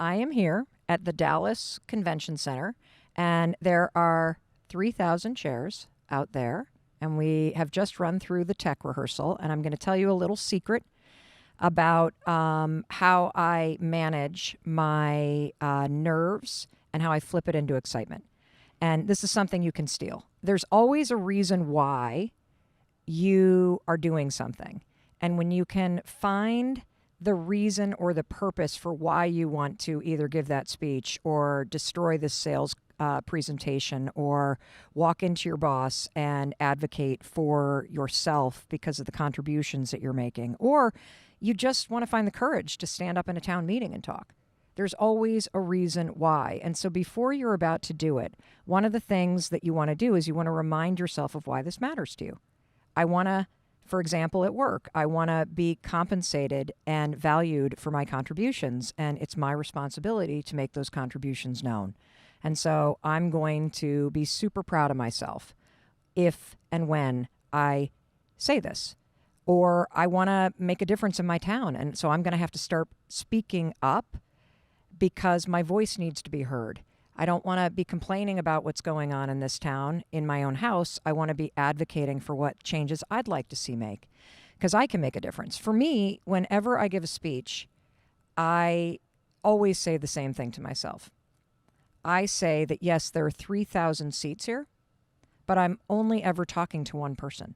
I am here at the Dallas Convention Center, and there are 3,000 chairs out there, and we have just run through the tech rehearsal, and I'm going to tell you a little secret about how I manage my nerves and how I flip it into excitement. And this is something you can steal. There's always a reason why you are doing something. And when you can find the reason or the purpose for why you want to either give that speech or destroy this sales presentation or walk into your boss and advocate for yourself because of the contributions that you're making, or you just want to find the courage to stand up in a town meeting and talk. There's always a reason why. And so before you're about to do it, one of the things that you want to do is you want to remind yourself of why this matters to you. I want to, for example, at work, I want to be compensated and valued for my contributions, and it's my responsibility to make those contributions known. And so I'm going to be super proud of myself if and when I say this. Or I want to make a difference in my town, and so I'm going to have to start speaking up because my voice needs to be heard. I don't want to be complaining about what's going on in this town in my own house. I want to be advocating for what changes I'd like to see make, because I can make a difference. For me, whenever I give a speech, I always say the same thing to myself. I say that, yes, there are 3,000 seats here, but I'm only ever talking to one person.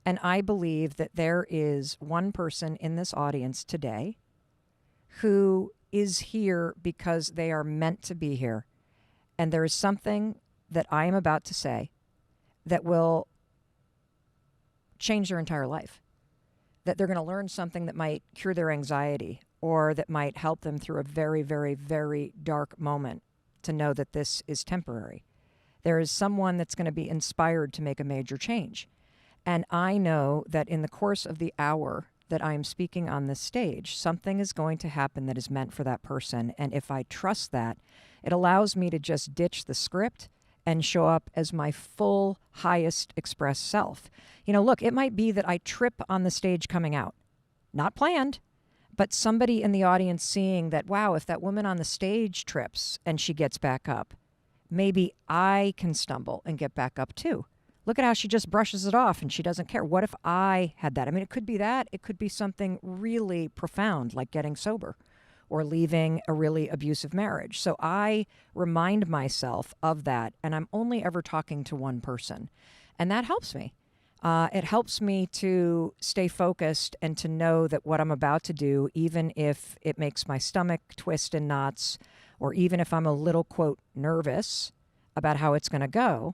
And I believe that there is one person in this audience today who is here because they are meant to be here. And there is something that I am about to say that will change their entire life. That they're going to learn something that might cure their anxiety or that might help them through a very, very, very dark moment to know that this is temporary. There is someone that's going to be inspired to make a major change. And I know that in the course of the hour that I am speaking on this stage, something is going to happen that is meant for that person. And if I trust that, it allows me to just ditch the script and show up as my full, highest expressed self. You know, look, it might be that I trip on the stage coming out. Not planned, but somebody in the audience seeing that, wow, if that woman on the stage trips and she gets back up, maybe I can stumble and get back up too. Look at how she just brushes it off and she doesn't care. What if I had that? I mean, it could be that. It could be something really profound, like getting sober or leaving a really abusive marriage. So I remind myself of that, and I'm only ever talking to one person. And that helps me. It helps me to stay focused and to know that what I'm about to do, even if it makes my stomach twist in knots, or even if I'm a little, quote, nervous about how it's going to go,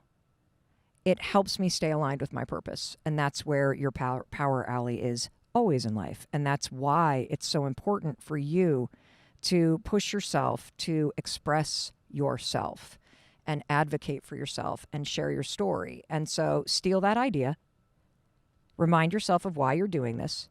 it helps me stay aligned with my purpose. And that's where your power alley is always in life. And that's why it's so important for you to push yourself to express yourself and advocate for yourself and share your story. And so steal that idea. Remind yourself of why you're doing this.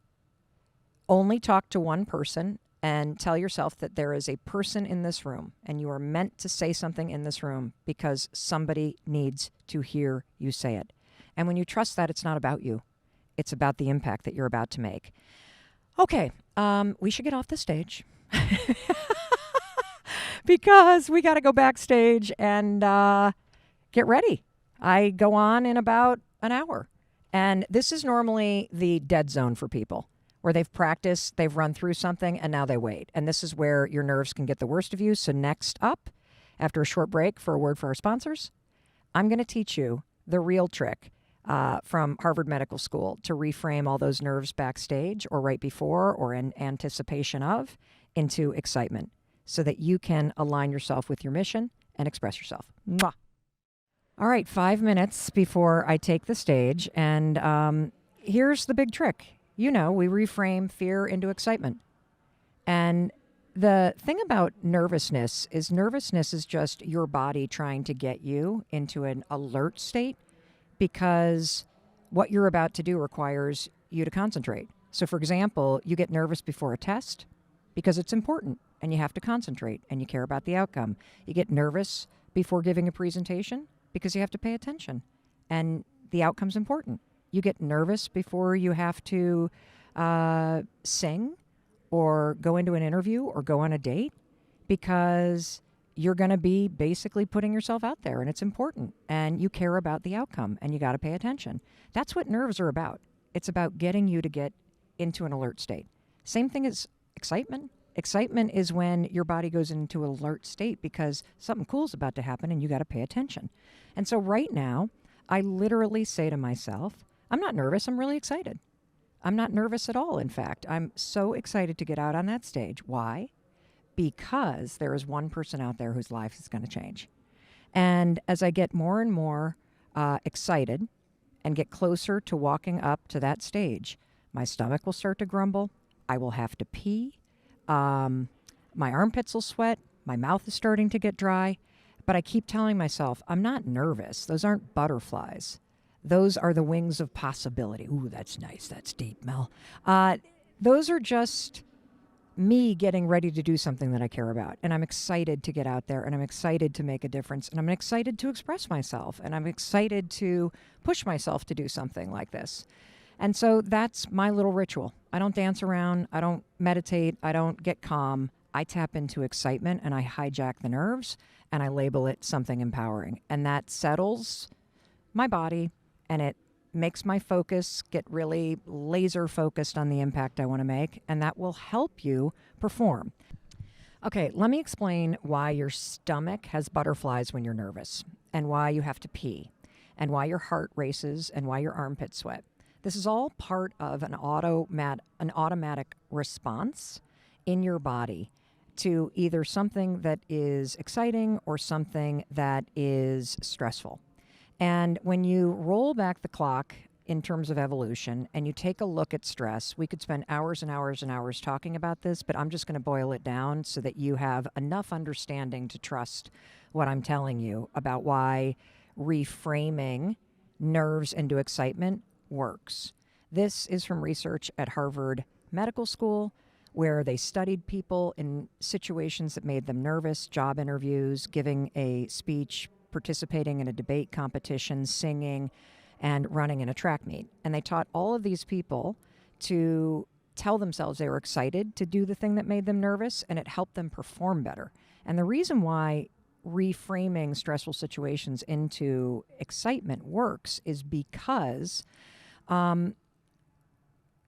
Only talk to one person and tell yourself that there is a person in this room and you are meant to say something in this room because somebody needs to hear you say it. And when you trust that, it's not about you. It's about the impact that you're about to make. Okay, we should get off the stage because we got to go backstage and get ready. I go on in about an hour. And this is normally the dead zone for people, where they've practiced, they've run through something, and now they wait. And this is where your nerves can get the worst of you. So next up, after a short break for a word for our sponsors, I'm going to teach you the real trick from Harvard Medical School to reframe all those nerves backstage or right before or in anticipation of into excitement so that you can align yourself with your mission and express yourself. Mwah. All right, 5 minutes before I take the stage, and here's the big trick. You know, we reframe fear into excitement. And the thing about nervousness is just your body trying to get you into an alert state because what you're about to do requires you to concentrate. So, for example, you get nervous before a test because it's important and you have to concentrate and you care about the outcome. You get nervous before giving a presentation because you have to pay attention and the outcome's important. You get nervous before you have to sing or go into an interview or go on a date because you're going to be basically putting yourself out there, and it's important, and you care about the outcome, and you got to pay attention. That's what nerves are about. It's about getting you to get into an alert state. Same thing as excitement. Excitement is when your body goes into an alert state because something cool is about to happen and you got to pay attention. And so right now, I literally say to myself, I'm not nervous. I'm really excited. I'm not nervous at all. In fact, I'm so excited to get out on that stage. Why? Because there is one person out there whose life is going to change. And as I get more and more excited and get closer to walking up to that stage, my stomach will start to grumble. I will have to pee. My armpits will sweat. My mouth is starting to get dry. But I keep telling myself, I'm not nervous. Those aren't butterflies. Those are the wings of possibility. Ooh, that's nice. That's deep, Mel. Those are just me getting ready to do something that I care about. And I'm excited to get out there, and I'm excited to make a difference, and I'm excited to express myself, and I'm excited to push myself to do something like this. And so that's my little ritual. I don't dance around. I don't meditate. I don't get calm. I tap into excitement, and I hijack the nerves, and I label it something empowering. And that settles my body, and it makes my focus get really laser focused on the impact I want to make, and that will help you perform. Okay, let me explain why your stomach has butterflies when you're nervous, and why you have to pee, and why your heart races, and why your armpits sweat. This is all part of an automatic response in your body to either something that is exciting or something that is stressful. And when you roll back the clock in terms of evolution and you take a look at stress, we could spend hours and hours and hours talking about this, but I'm just going to boil it down so that you have enough understanding to trust what I'm telling you about why reframing nerves into excitement works. This is from research at Harvard Medical School, where they studied people in situations that made them nervous, job interviews, giving a speech, participating in a debate competition, singing, and running in a track meet. And they taught all of these people to tell themselves they were excited to do the thing that made them nervous, and it helped them perform better. And the reason why reframing stressful situations into excitement works is because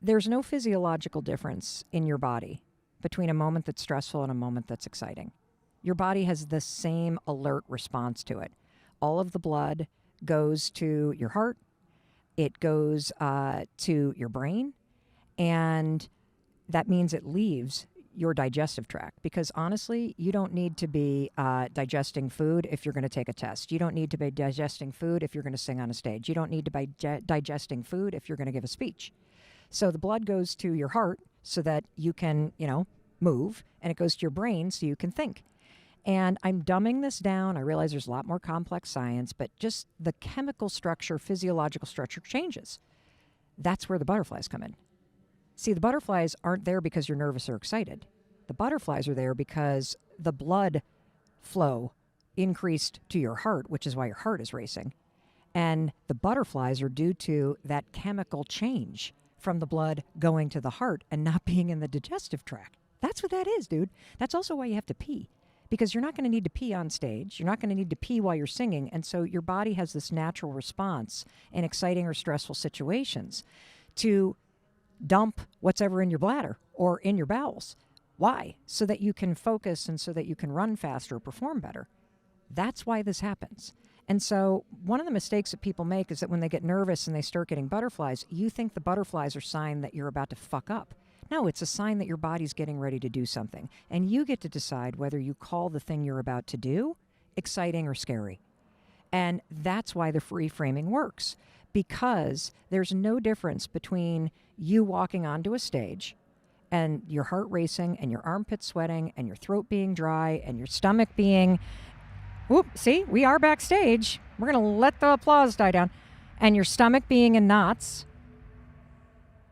there's no physiological difference in your body between a moment that's stressful and a moment that's exciting. Your body has the same alert response to it. All of the blood goes to your heart, it goes to your brain, and that means it leaves your digestive tract. Because honestly, you don't need to be digesting food if you're going to take a test. You don't need to be digesting food if you're going to sing on a stage. You don't need to be digesting food if you're going to give a speech. So the blood goes to your heart so that you can, move, and it goes to your brain so you can think. And I'm dumbing this down. I realize there's a lot more complex science, but just the chemical structure, physiological structure changes. That's where the butterflies come in. See, the butterflies aren't there because you're nervous or excited. The butterflies are there because the blood flow increased to your heart, which is why your heart is racing. And the butterflies are due to that chemical change from the blood going to the heart and not being in the digestive tract. That's what that is, dude. That's also why you have to pee, because you're not going to need to pee on stage. You're not going to need to pee while you're singing. And so your body has this natural response in exciting or stressful situations to dump what's ever in your bladder or in your bowels. Why? So that you can focus and so that you can run faster, perform better. That's why this happens. And so one of the mistakes that people make is that when they get nervous and they start getting butterflies, you think the butterflies are a sign that you're about to fuck up. No, it's a sign that your body's getting ready to do something. And you get to decide whether you call the thing you're about to do exciting or scary. And that's why the reframing works, because there's no difference between you walking onto a stage and your heart racing and your armpits sweating and your throat being dry and your stomach being... Whoop, see, we are backstage. We're going to let the applause die down. And your stomach being in knots,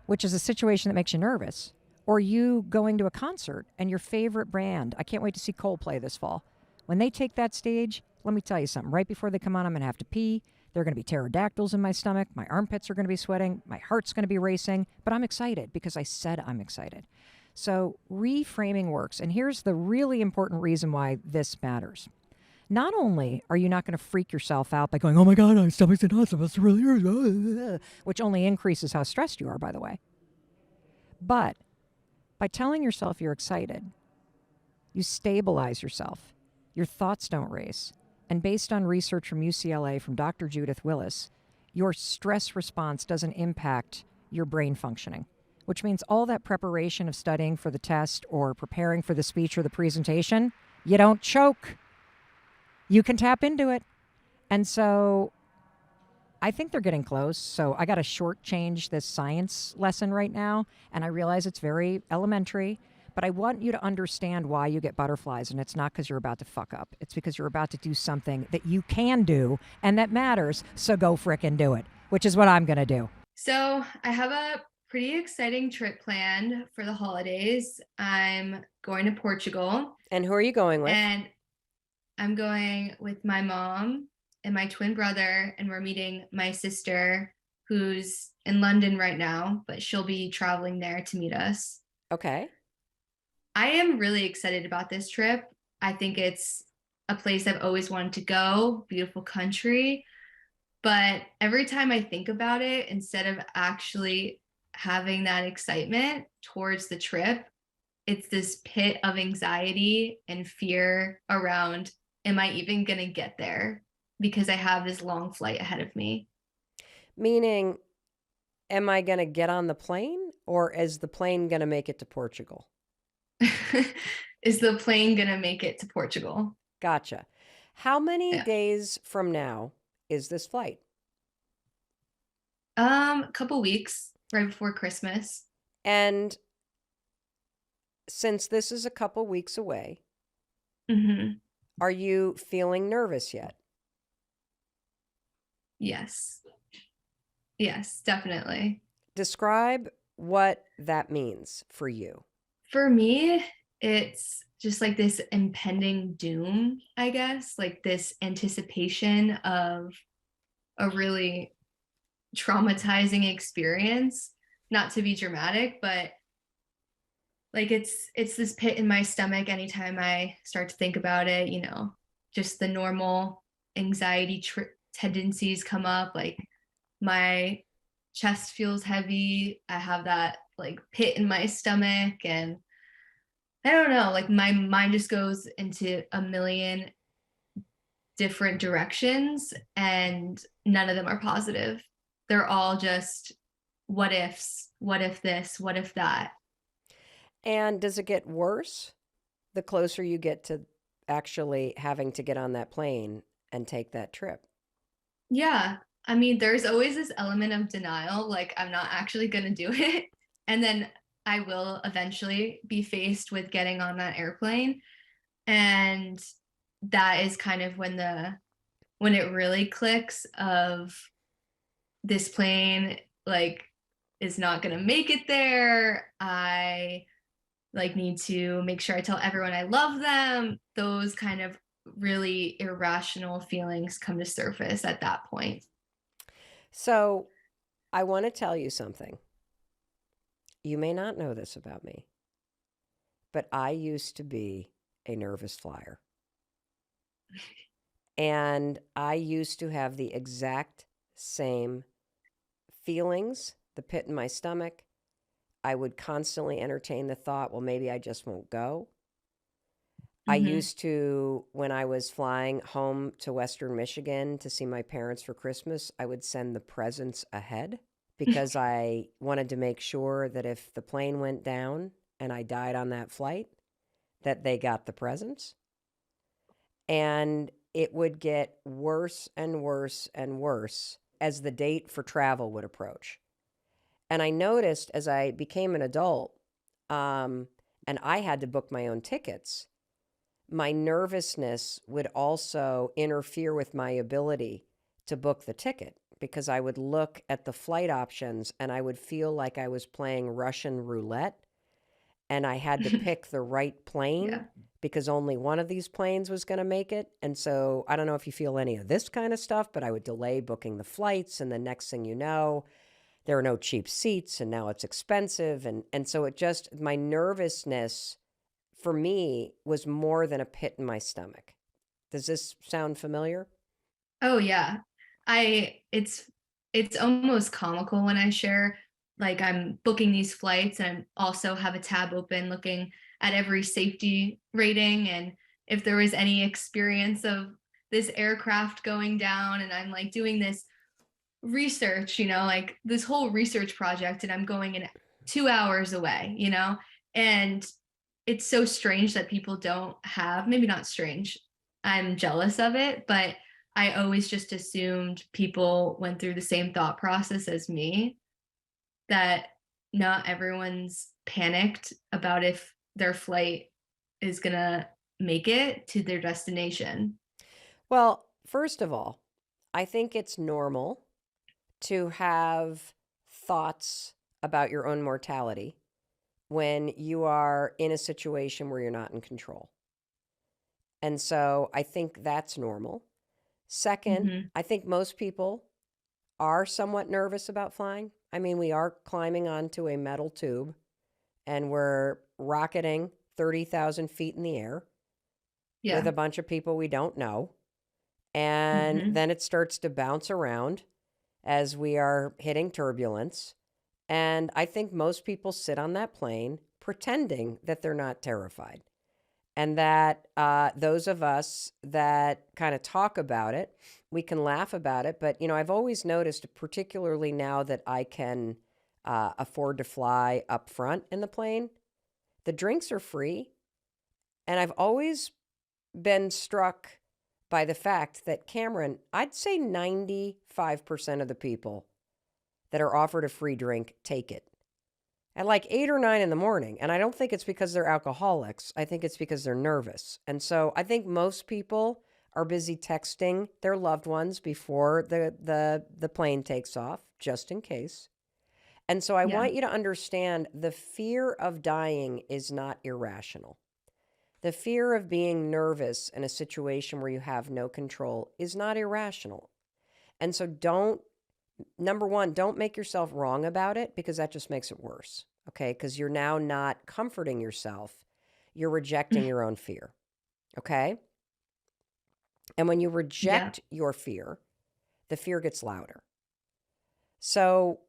which is a situation that makes you nervous, or you going to a concert and your favorite band. I can't wait to see Coldplay this fall. When they take that stage, let me tell you something. Right before they come on, I'm going to have to pee. There are going to be pterodactyls in my stomach. My armpits are going to be sweating. My heart's going to be racing. But I'm excited because I said I'm excited. So reframing works. And here's the really important reason why this matters. Not only are you not going to freak yourself out by going, oh my God, my stomach's in hospital, it's really hurts, which only increases how stressed you are, by the way. But by telling yourself you're excited, you stabilize yourself. Your thoughts don't race. And based on research from UCLA from Dr. Judith Willis, your stress response doesn't impact your brain functioning, which means all that preparation of studying for the test or preparing for the speech or the presentation, you don't choke. You can tap into it. And so I think they're getting close. So I got to shortchange this science lesson right now. And I realize it's very elementary, but I want you to understand why you get butterflies. And it's not because you're about to fuck up. It's because you're about to do something that you can do and that matters. So go frickin' do it, which is what I'm going to do. So I have a pretty exciting trip planned for the holidays. I'm going to Portugal. And who are you going with? And I'm going with my mom and my twin brother, and we're meeting my sister who's in London right now, but she'll be traveling there to meet us. Okay. I am really excited about this trip. I think it's a place I've always wanted to go, beautiful country. But every time I think about it, instead of actually having that excitement towards the trip, it's this pit of anxiety and fear around, am I even going to get there? Because I have this long flight ahead of me. Meaning, am I going to get on the plane or is the plane going to make it to Portugal? Is the plane going to make it to Portugal? Gotcha. How many days from now is this flight? A couple weeks right before Christmas. And since this is a couple weeks away, are you feeling nervous yet? Yes. Yes, definitely. Describe what that means for you. For me, it's just like this impending doom, I guess, like this anticipation of a really traumatizing experience. Not to be dramatic, but like it's this pit in my stomach anytime I start to think about it, you know, just the normal anxiety tendencies come up, like my chest feels heavy, I have that like pit in my stomach, and I don't know, like my mind just goes into a million different directions and none of them are positive. They're all just what ifs, what if this, what if that. And does it get worse the closer you get to actually having to get on that plane and take that trip? Yeah. I mean, there's always this element of denial, like I'm not actually going to do it. And then I will eventually be faced with getting on that airplane. And that is kind of when it really clicks of this plane like is not going to make it there. I like need to make sure I tell everyone I love them. Those kind of really irrational feelings come to surface at that point. So I want to tell you something. You may not know this about me, but I used to be a nervous flyer. And I used to have the exact same feelings, the pit in my stomach. I would constantly entertain the thought, well, maybe I just won't go. I used to, when I was flying home to Western Michigan to see my parents for Christmas, I would send the presents ahead because I wanted to make sure that if the plane went down and I died on that flight, that they got the presents. And it would get worse and worse and worse as the date for travel would approach. And I noticed as I became an adult, and I had to book my own tickets, my nervousness would also interfere with my ability to book the ticket because I would look at the flight options and I would feel like I was playing Russian roulette and I had to pick the right plane because only one of these planes was going to make it. And so I don't know if you feel any of this kind of stuff, but I would delay booking the flights and the next thing you know, there are no cheap seats and now it's expensive. And so it just, my nervousness for me was more than a pit in my stomach. Does this sound familiar? Oh yeah. It's almost comical when I share like I'm booking these flights and I also have a tab open looking at every safety rating and if there was any experience of this aircraft going down and I'm like doing this research, like this whole research project and I'm going in 2 hours away, And it's so strange that people don't have, maybe not strange. I'm jealous of it, but I always just assumed people went through the same thought process as me, that not everyone's panicked about if their flight is going to make it to their destination. Well, first of all, I think it's normal to have thoughts about your own mortality when you are in a situation where you're not in control. And so I think that's normal. Second, Mhm. I think most people are somewhat nervous about flying. I mean, we are climbing onto a metal tube and we're rocketing 30,000 feet in the air with Yeah. a bunch of people we don't know. And Mhm. then it starts to bounce around as we are hitting turbulence. And I think most people sit on that plane pretending that they're not terrified. And that those of us that kind of talk about it, we can laugh about it. But, I've always noticed, particularly now that I can afford to fly up front in the plane, the drinks are free. And I've always been struck by the fact that, Cameron, I'd say 95% of the people that are offered a free drink take it at like 8 or 9 in the morning. And I don't think it's because they're alcoholics. I think it's because they're nervous. And so I think most people are busy texting their loved ones before the plane takes off, just in case. And so I Yeah. want you to understand the fear of dying is not irrational. The fear of being nervous in a situation where you have no control is not irrational. And so number one, don't make yourself wrong about it because that just makes it worse. Okay. Because you're now not comforting yourself, you're rejecting your own fear. Okay. And when you Yeah. reject your fear, the fear gets louder. So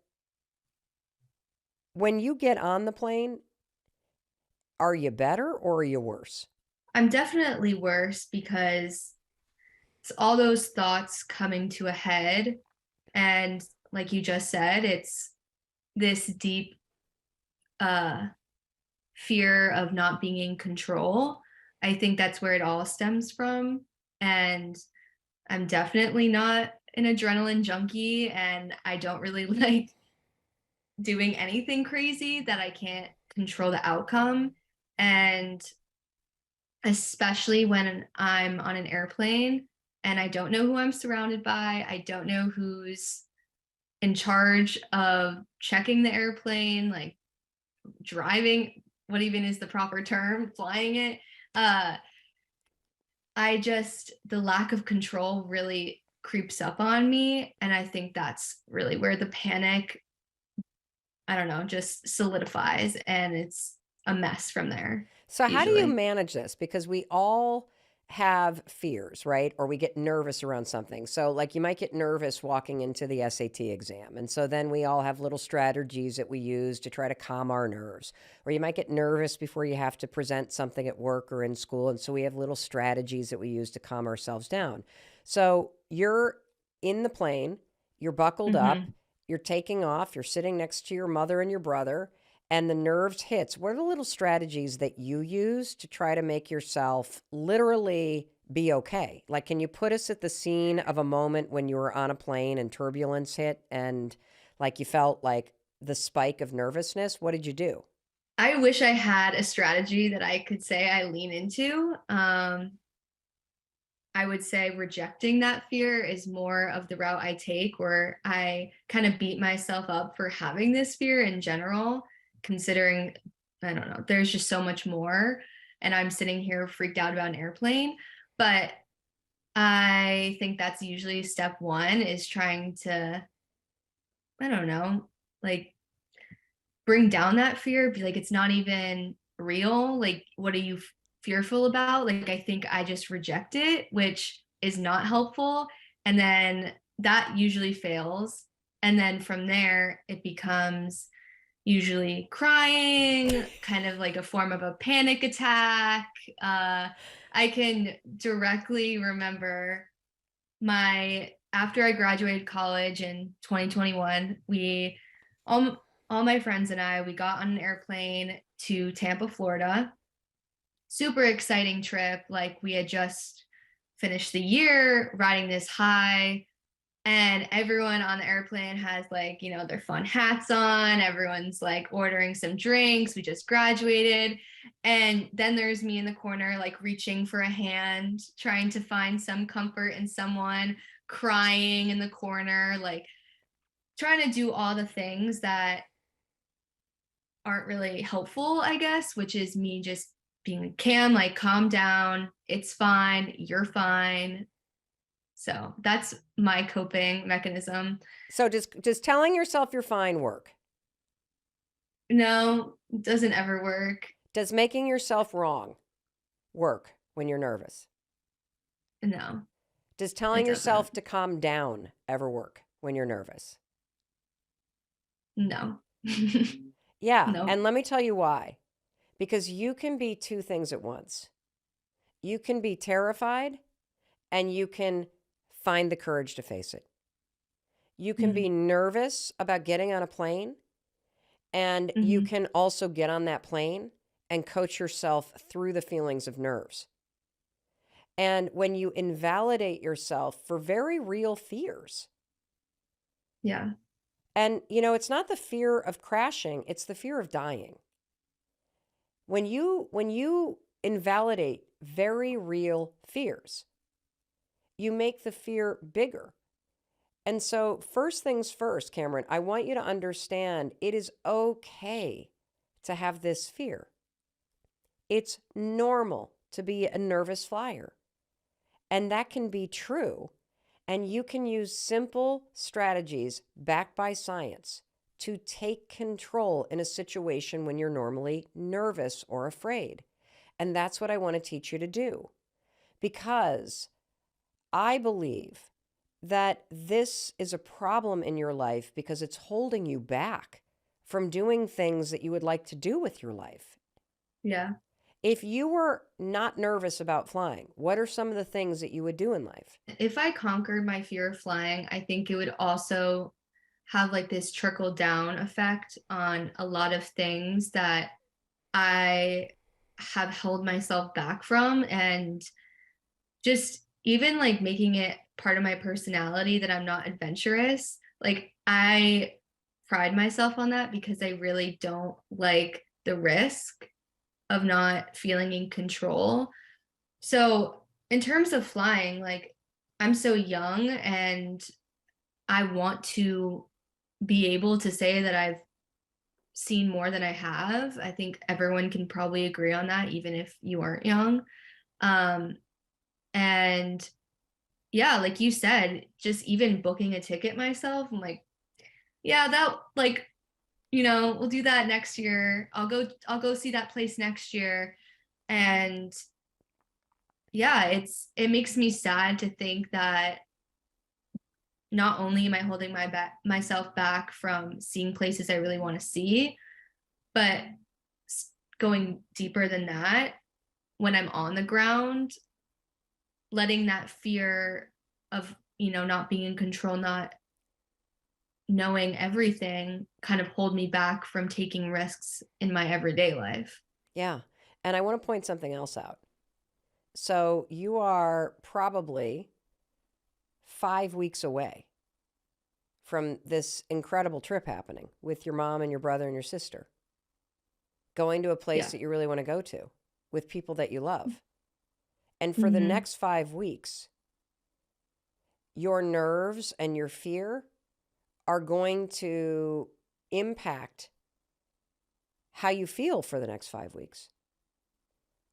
when you get on the plane, are you better or are you worse? I'm definitely worse because it's all those thoughts coming to a head. And like you just said, it's this deep uh, fear of not being in control. I think that's where it all stems from. And I'm definitely not an adrenaline junkie. And I don't really like doing anything crazy that I can't control the outcome. And especially when I'm on an airplane and I don't know who I'm surrounded by. I don't know who's in charge of checking the airplane, like driving, what even is the proper term, flying it. Uh, the lack of control really creeps up on me. And I think that's really where the panic, I don't know, just solidifies and it's a mess from there, So, how do you usually. manage this? Because we all have fears, right? Or we get nervous around something. So, like, you might get nervous walking into the SAT exam. And so then we all have little strategies that we use to try to calm our nerves. Or you might get nervous before you have to present something at work or in school. And so we have little strategies that we use to calm ourselves down. So, you're in the plane, you're buckled up, Hmm. you're taking off, you're sitting next to your mother and your brother and the nerves hits, what are the little strategies that you use to try to make yourself literally be okay? Like, can you put us at the scene of a moment when you were on a plane and turbulence hit and like you felt like the spike of nervousness? What did you do? I wish I had a strategy that I could say I lean into. I would say rejecting that fear is more of the route I take, where I kind of beat myself up for having this fear in general, considering, I don't know, there's just so much more. And I'm sitting here freaked out about an airplane. But I think that's usually step one is trying to, I don't know, like bring down that fear, be like, it's not even real. Like, what are you fearful about? Like, I think I just reject it, which is not helpful. And then that usually fails. And then from there, it becomes usually crying, kind of like a form of a panic attack. Uh, I can directly remember after I graduated college in 2021, all my friends and I, we got on an airplane to Tampa, Florida. Super exciting trip. Like we had just finished the year riding this high, and everyone on the airplane has like, their fun hats on. Everyone's like ordering some drinks. We just graduated. And then there's me in the corner, like reaching for a hand, trying to find some comfort in someone, crying in the corner, like trying to do all the things that aren't really helpful, I guess, which is me just being like, Cam, like, calm down. It's fine. You're fine. So that's my coping mechanism. So does telling yourself you're fine work? No, it doesn't ever work. Does making yourself wrong work when you're nervous? No, Does it telling doesn't. yourself to calm down ever work when you're nervous? No. Yeah, Nope. and let me tell you why. Because you can be two things at once. You can be terrified and you can find the courage to face it. You can be nervous about getting on a plane, and you Mm-hmm. can also get on that plane and coach yourself through the feelings of nerves. And when you invalidate yourself for very real fears, Yeah. and it's not the fear of crashing, it's the fear of dying. When you invalidate very real fears, you make the fear bigger. And so, first things first, Cameron, I want you to understand it is okay to have this fear. It's normal to be a nervous flyer. And that can be true. And you can use simple strategies backed by science to take control in a situation when you're normally nervous or afraid. And that's what I want to teach you to do. Because I believe that this is a problem in your life because it's holding you back from doing things that you would like to do with your life. Yeah. If you were not nervous about flying, what are some of the things that you would do in life? If I conquered my fear of flying, I think it would also have like this trickle down effect on a lot of things that I have held myself back from, and just even like making it part of my personality that I'm not adventurous. Like I pride myself on that because I really don't like the risk of not feeling in control. So, in terms of flying, like I'm so young and I want to be able to say that I've seen more than I have. I think everyone can probably agree on that, even if you aren't young. Um, and yeah, like you said, just even booking a ticket myself, I'm like, yeah, that like, we'll do that next year. I'll go see that place next year. And yeah, it makes me sad to think that not only am I holding myself back from seeing places I really want to see, but going deeper than that, when I'm on the ground, letting that fear of, not being in control, not knowing everything kind of hold me back from taking risks in my everyday life. Yeah. And I want to point something else out. So you are probably 5 weeks away from this incredible trip happening with your mom and your brother and your sister, going to a place Yeah. that you really want to go to with people that you love. And for the Mm-hmm. next 5 weeks, your nerves and your fear are going to impact how you feel for the next 5 weeks.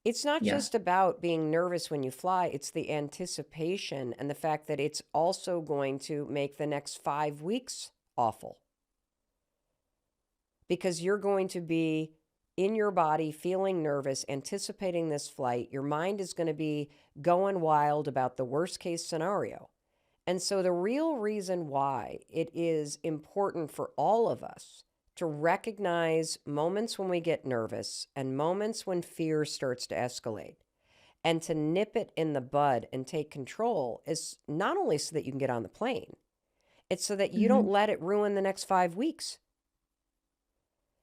It's not Yeah. just about being nervous when you fly, it's the anticipation and the fact that it's also going to make the next 5 weeks awful. because you're going to be in your body feeling nervous, anticipating this flight. Your mind is going to be going wild about the worst case scenario. And so the real reason why it is important for all of us to recognize moments when we get nervous and moments when fear starts to escalate and to nip it in the bud and take control is not only so that you can get on the plane, it's so that you don't let it ruin the next 5 weeks.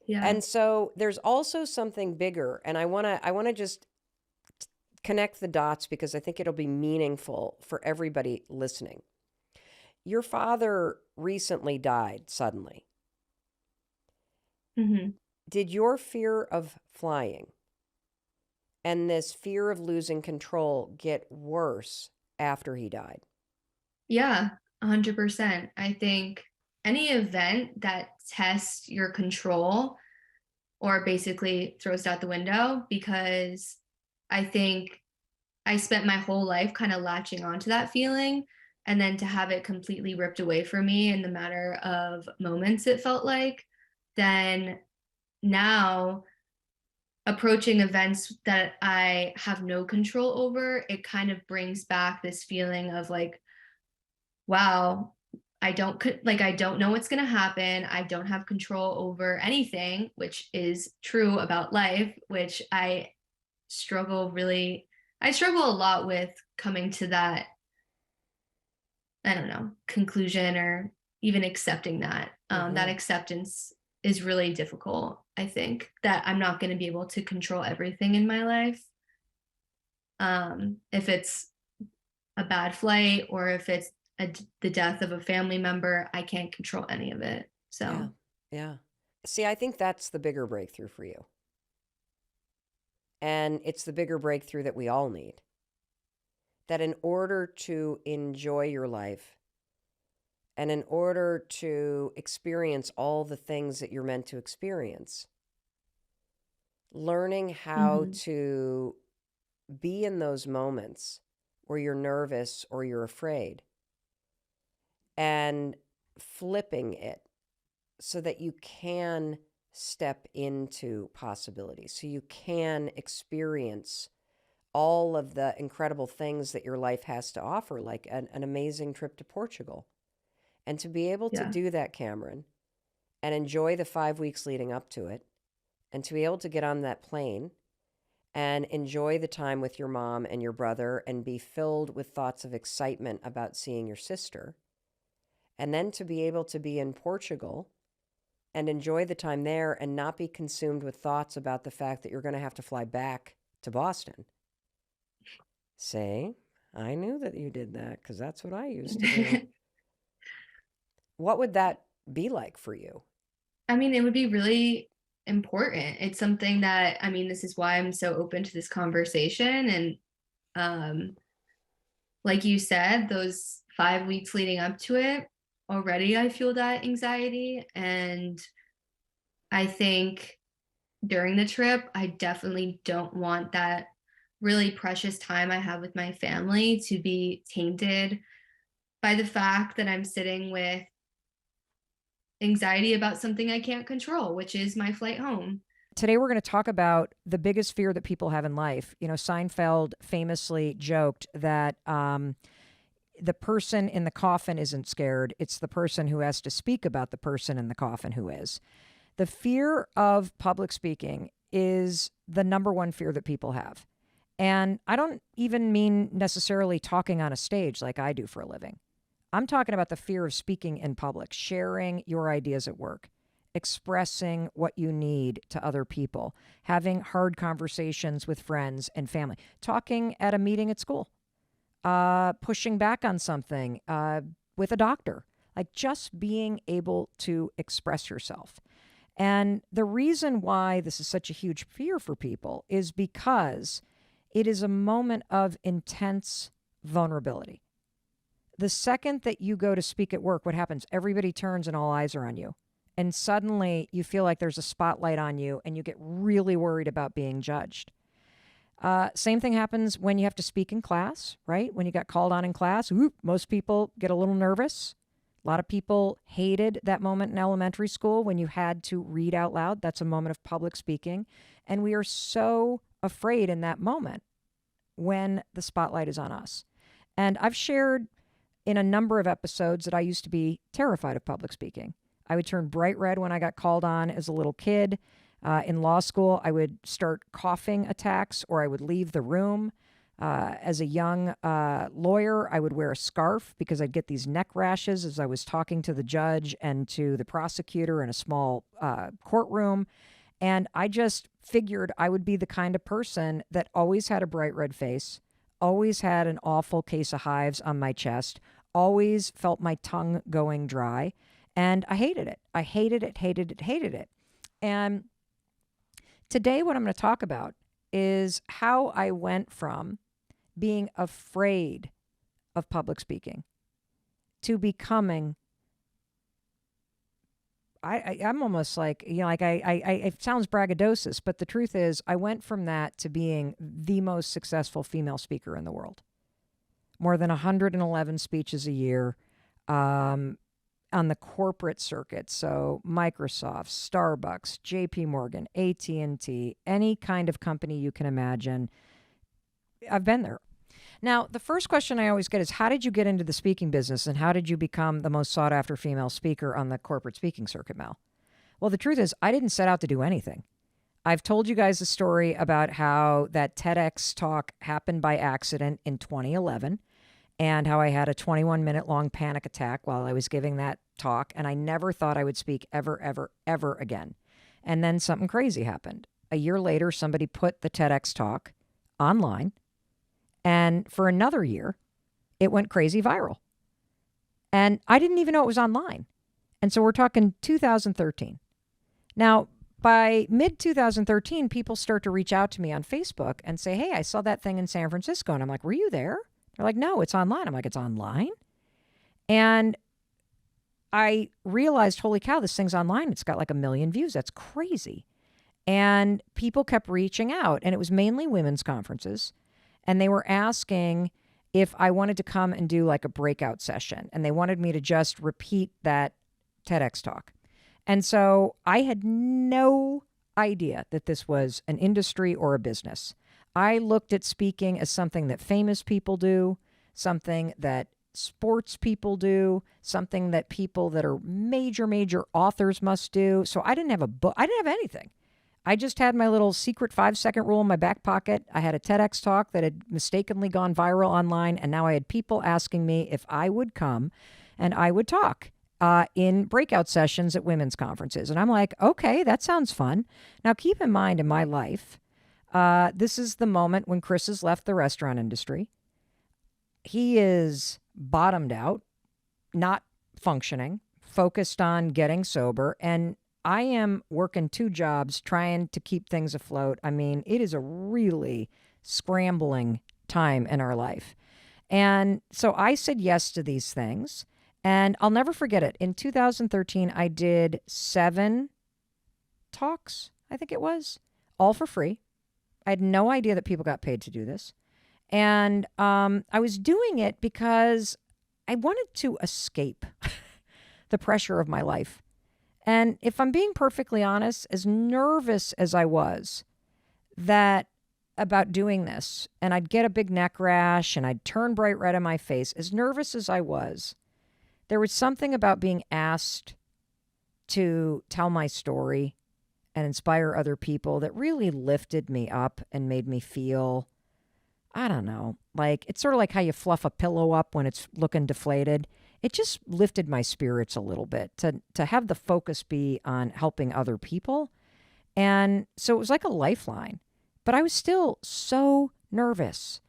Yeah. And so there's also something bigger, and I want to just connect the dots because I think it'll be meaningful for everybody listening. Your father recently died suddenly. Did your fear of flying and this fear of losing control get worse after he died? Yeah, 100%. I think any event that tests your control or basically throws it out the window, because I think I spent my whole life kind of latching onto that feeling, and then to have it completely ripped away from me in the matter of moments, it felt like, then now approaching events that I have no control over, it kind of brings back this feeling of like, wow, I don't know what's going to happen. I don't have control over anything, which is true about life, which I struggle a lot with coming to that, I don't know, conclusion or even accepting that. That acceptance is really difficult. I think that I'm not going to be able to control everything in my life. If it's a bad flight or if it's the death of a family member, I can't control any of it. So yeah. See, I think that's the bigger breakthrough for you. And it's the bigger breakthrough that we all need. That in order to enjoy your life and in order to experience all the things that you're meant to experience, learning how to be in those moments where you're nervous or you're afraid and flipping it so that you can step into possibilities, so you can experience all of the incredible things that your life has to offer, like an amazing trip to Portugal. And to be able to do that, Cameron, and enjoy the 5 weeks leading up to it, and to be able to get on that plane and enjoy the time with your mom and your brother and be filled with thoughts of excitement about seeing your sister, and then to be able to be in Portugal and enjoy the time there and not be consumed with thoughts about the fact that you're going to have to fly back to Boston. Say, I knew that you did that because that's what I used to do. What would that be like for you? I mean, it would be really important. It's something that, I mean, this is why I'm so open to this conversation. And like you said, those 5 weeks leading up to it, already I feel that anxiety. And I think during the trip, I definitely don't want that really precious time I have with my family to be tainted by the fact that I'm sitting with anxiety about something I can't control, which is my flight home. Today, we're going to talk about the biggest fear that people have in life. You know, Seinfeld famously joked that the person in the coffin isn't scared. It's the person who has to speak about the person in the coffin who is. The fear of public speaking is the number one fear that people have. And I don't even mean necessarily talking on a stage like I do for a living. I'm talking about the fear of speaking in public, sharing your ideas at work, expressing what you need to other people, having hard conversations with friends and family, talking at a meeting at school, pushing back on something with a doctor, like just being able to express yourself. And the reason why this is such a huge fear for people is because it is a moment of intense vulnerability. The second that you go to speak at work, what happens? Everybody turns and all eyes are on you. And suddenly you feel like there's a spotlight on you and you get really worried about being judged. Same thing happens when you have to speak in class, right? When you got called on in class, most people get a little nervous, A lot of people hated that moment in elementary school when you had to read out loud. That's a moment of public speaking. And we are so afraid in that moment when the spotlight is on us. And I've shared in a number of episodes that I used to be terrified of public speaking. I would turn bright red when I got called on as a little kid. In law school, I would start coughing attacks or I would leave the room. As a young lawyer, I would wear a scarf because I'd get these neck rashes as I was talking to the judge and to the prosecutor in a small courtroom. And I just figured I would be the kind of person that always had a bright red face, always had an awful case of hives on my chest, always felt my tongue going dry. And I hated it. I hated it, hated it, hated it. And today, what I'm going to talk about is how I went from being afraid of public speaking to becoming, I'm almost like, like it sounds braggadocious, but the truth is I went from that to being the most successful female speaker in the world. More than 111 speeches a year on the corporate circuit. So Microsoft, Starbucks, JP Morgan, AT&T, any kind of company you can imagine. I've been there. Now, the first question I always get is, how did you get into the speaking business and how did you become the most sought after female speaker on the corporate speaking circuit, Mel? Well, the truth is, I didn't set out to do anything. I've told you guys a story about how that TEDx talk happened by accident in 2011 and how I had a 21-minute long panic attack while I was giving that talk, and I never thought I would speak ever, ever, ever again. And then something crazy happened. A year later, somebody put the TEDx talk online, and for another year, it went crazy viral. And I didn't even know it was online. And so we're talking 2013. Now, by mid-2013, people start to reach out to me on Facebook and say, hey, I saw that thing in San Francisco. And I'm like, were you there? They're like, no, it's online. I'm like, it's online? And I realized, holy cow, this thing's online. It's got like 1 million views. That's crazy. And people kept reaching out. And it was mainly women's conferences. And they were asking if I wanted to come and do like a breakout session. And they wanted me to just repeat that TEDx talk. And so I had no idea that this was an industry or a business. I looked at speaking as something that famous people do, something that sports people do, something that people that are major authors must do. So I didn't have a book. I didn't have anything. I just had my little secret 5-second rule in my back pocket. I had a TEDx talk that had mistakenly gone viral online. And now I had people asking me if I would come and I would talk in breakout sessions at women's conferences. And I'm like, okay, that sounds fun. Now, keep in mind in my life, this is the moment when Chris has left the restaurant industry. He is bottomed out, not functioning, focused on getting sober. And I am working 2 jobs trying to keep things afloat. I mean, it is a really scrambling time in our life. And so I said yes to these things. And I'll never forget it. In 2013, I did 7 talks, I think it was, all for free. I had no idea that people got paid to do this. And I was doing it because I wanted to escape the pressure of my life. And if I'm being perfectly honest, as nervous as I was about doing this, and I'd get a big neck rash and I'd turn bright red in my face, as nervous as I was, there was something about being asked to tell my story and inspire other people that really lifted me up and made me feel, I don't know, like it's sort of like how you fluff a pillow up when it's looking deflated. It just lifted my spirits a little bit to have the focus be on helping other people. And so it was like a lifeline, but I was still so nervous.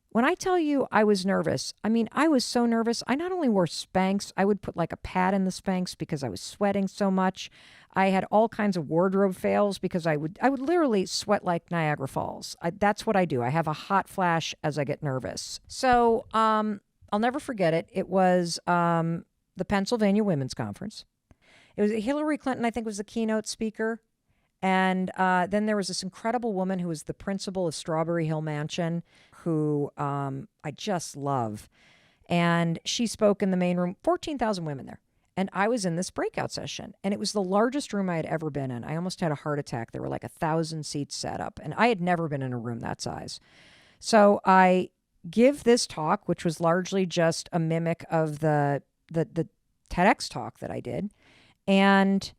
When I tell you I was nervous, I mean, I was so nervous. I not only wore Spanx, I would put like a pad in the Spanx because I was sweating so much. I had all kinds of wardrobe fails because I would literally sweat like Niagara Falls. That's what I do. I have a hot flash as I get nervous. So I'll never forget it. It was the Pennsylvania Women's Conference. It was Hillary Clinton, I think, was the keynote speaker. And then there was this incredible woman who was the principal of Strawberry Hill Mansion, who I just love. And she spoke in the main room, 14,000 women there. And I was in this breakout session, and it was the largest room I had ever been in. I almost had a heart attack. There were like 1,000 seats set up, and I had never been in a room that size. So I give this talk, which was largely just a mimic of the TEDx talk that I did. And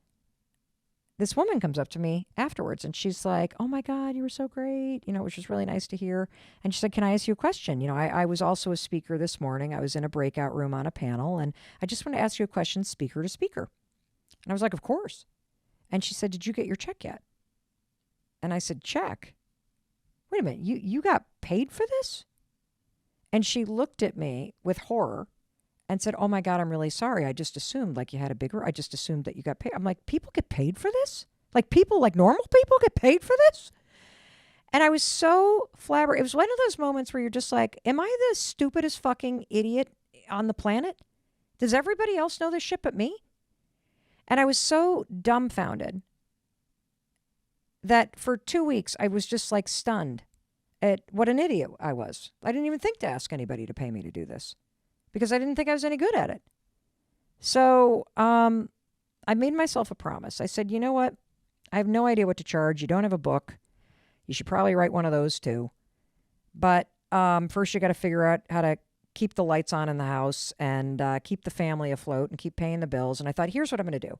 this woman comes up to me afterwards and she's like, "Oh my God, you were so great," which was really nice to hear. And she said, "Can I ask you a question? I was also a speaker this morning. I was in a breakout room on a panel, and I just want to ask you a question, speaker to speaker." And I was like, "Of course." And she said, "Did you get your check yet?" And I said, "Check? Wait a minute, you got paid for this?" And she looked at me with horror and said, "Oh my God, I'm really sorry. I just assumed like you had I just assumed that you got paid." I'm like, "People get paid for this? Like normal people get paid for this?" And I was so flabbergasted. It was one of those moments where you're just like, am I the stupidest fucking idiot on the planet? Does everybody else know this shit but me? And I was so dumbfounded that for 2 weeks I was just like stunned at what an idiot I was. I didn't even think to ask anybody to pay me to do this, because I didn't think I was any good at it. So I made myself a promise. I said, "You know what? I have no idea what to charge. You don't have a book. You should probably write one of those too. But first you got to figure out how to keep the lights on in the house and keep the family afloat and keep paying the bills." And I thought, here's what I'm going to do.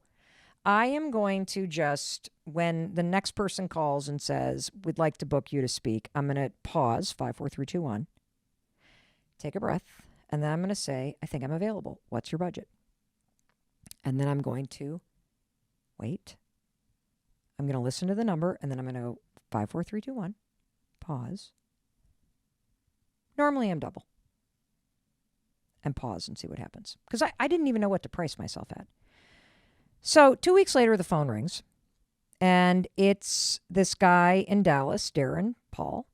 I am going to just, when the next person calls and says, "We'd like to book you to speak," I'm going to pause, 5, 4, 3, 2, 1, take a breath. And then I'm going to say, "I think I'm available. What's your budget?" And then I'm going to wait. I'm going to listen to the number, and then I'm going to go 5, 4, 3, 2, 1, pause. Normally I'm double. And pause and see what happens. Because I didn't even know what to price myself at. So 2 weeks later, the phone rings. And it's this guy in Dallas, Darren Paul.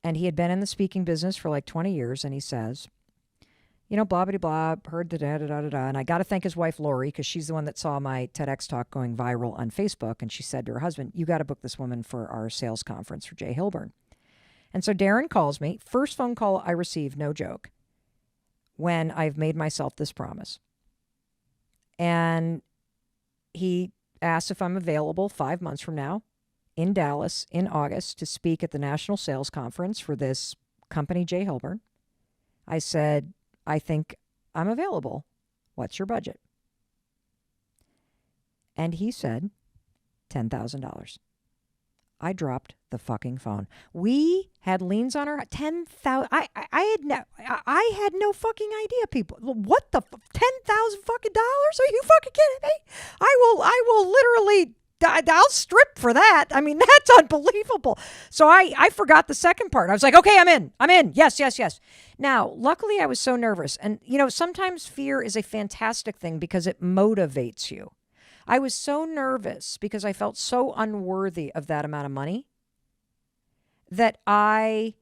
And he had been in the speaking business for like 20 years. And he says, blah, blah, blah, heard the da-da-da-da-da. And I got to thank his wife, Lori, because she's the one that saw my TEDx talk going viral on Facebook. And she said to her husband, "You got to book this woman for our sales conference for Jay Hilburn." And so Darren calls me. First phone call I received, no joke, when I've made myself this promise. And he asked if I'm available 5 months from now in Dallas in August to speak at the National Sales Conference for this company, Jay Hilburn. I said, "I think I'm available. What's your budget?" And he said, $10,000. I dropped the fucking phone. We had liens on our 10,000. I had no fucking idea, people. What the 10,000 fucking dollars? Are you fucking kidding me? I will literally, I'll strip for that. I mean, that's unbelievable. So I forgot the second part. I was like, "Okay, I'm in. Yes. Now, luckily I was so nervous. And sometimes fear is a fantastic thing because it motivates you. I was so nervous because I felt so unworthy of that amount of money that I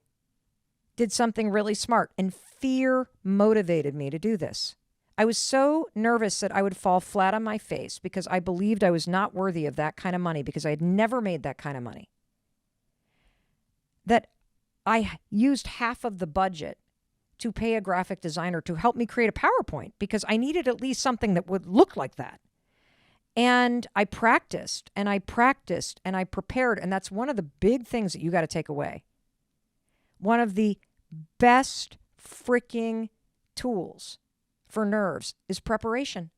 did something really smart, and fear motivated me to do this. I was so nervous that I would fall flat on my face because I believed I was not worthy of that kind of money because I had never made that kind of money, that I used half of the budget to pay a graphic designer to help me create a PowerPoint because I needed at least something that would look like that. And I practiced and I prepared. And that's one of the big things that you got to take away. One of the best freaking tools for nerves is preparation.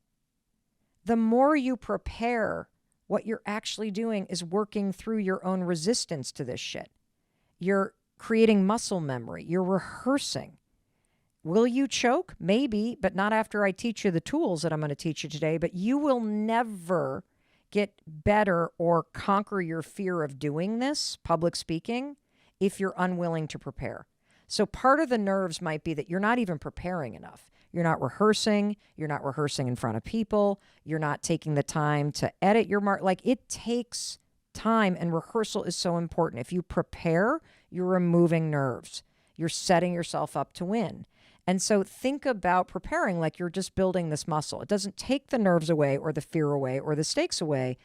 The more you prepare, what you're actually doing is working through your own resistance to this shit. You're creating muscle memory. You're rehearsing. Will you choke? Maybe, but not after I teach you the tools that I'm going to teach you today. But you will never get better or conquer your fear of doing this, public speaking, if you're unwilling to prepare. So part of the nerves might be that you're not even preparing enough. You're not rehearsing. You're not rehearsing in front of people. You're not taking the time to edit your mark. Like, it takes time, and rehearsal is so important. If you prepare, you're removing nerves. You're setting yourself up to win. And so think about preparing like you're just building this muscle. It doesn't take the nerves away or the fear away or the stakes away,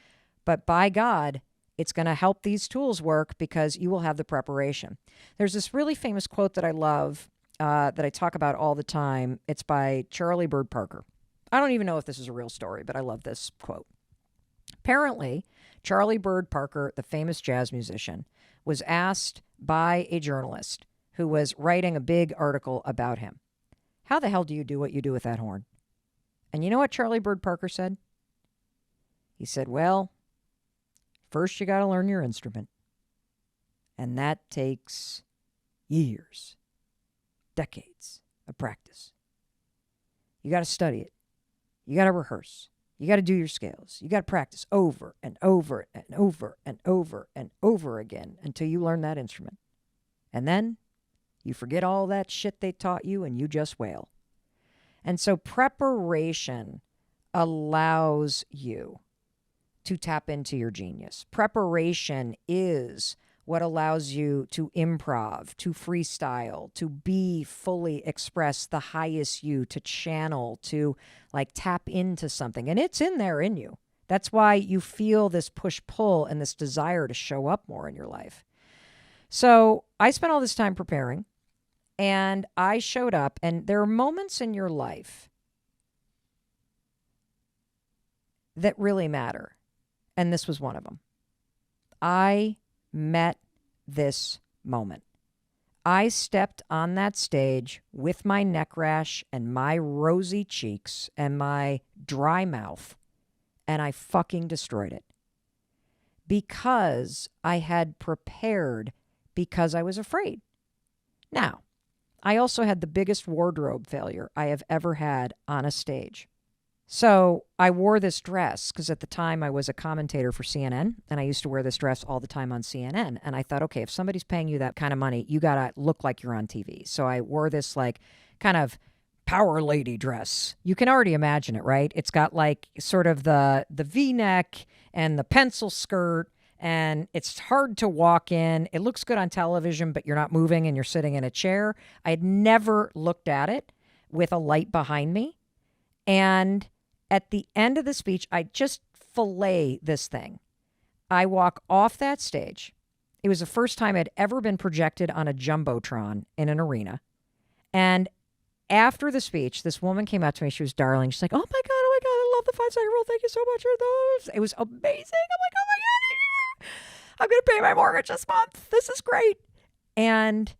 but by God, it's going to help these tools work because you will have the preparation. There's this really famous quote that I love that I talk about all the time. It's by Charlie Bird Parker. I don't even know if this is a real story, but I love this quote. Apparently, Charlie Bird Parker, the famous jazz musician, was asked by a journalist who was writing a big article about him, how the hell do you do what you do with that horn? And you know what Charlie Bird Parker said? He said, well, first you got to learn your instrument. And that takes years, decades of practice. You got to study it. You got to rehearse. You got to do your scales. You got to practice over and over and over and over and over again until you learn that instrument. And then you forget all that shit they taught you and you just wail. And so preparation allows you to tap into your genius. Preparation is what allows you to improv, to freestyle, to be fully express the highest you, to channel, to like tap into something. And it's in there in you. That's why you feel this push-pull and this desire to show up more in your life. So I spent all this time preparing, and I showed up, and there are moments in your life that really matter. And this was one of them. I met this moment. I stepped on that stage with my neck rash and my rosy cheeks and my dry mouth, and I fucking destroyed it. Because I had prepared, because I was afraid. Now, I also had the biggest wardrobe failure I have ever had on a stage. So I wore this dress because at the time I was a commentator for CNN, and I used to wear this dress all the time on CNN. And I thought, okay, if somebody's paying you that kind of money, you got to look like you're on TV. So I wore this like kind of power lady dress. You can already imagine it, right? It's got like sort of the V-neck and the pencil skirt, and it's hard to walk in. It looks good on television, but you're not moving and you're sitting in a chair. I had never looked at it with a light behind me. And at the end of the speech, I just fillet this thing. I walk off that stage. It was the first time I'd ever been projected on a Jumbotron in an arena. And after the speech, this woman came up to me. She was darling. She's like, oh my God, I love the 5-second rule. Thank you so much for those. It was amazing. I'm like, oh my God, I'm going to pay my mortgage this month. This is great. And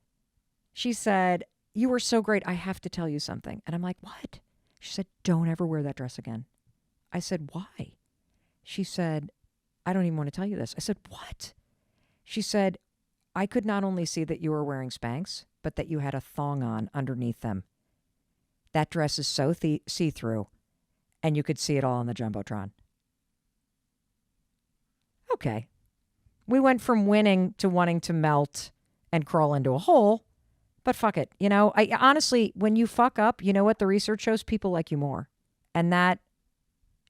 she said, you were so great. I have to tell you something. And I'm like, what? She said, don't ever wear that dress again. I said, why? She said, I don't even want to tell you this. I said, what? She said, I could not only see that you were wearing Spanx, but that you had a thong on underneath them. That dress is so see-through, and you could see it all on the Jumbotron. Okay. We went from winning to wanting to melt and crawl into a hole. But fuck it. You know, I honestly, when you fuck up, you know what the research shows? People like you more. And that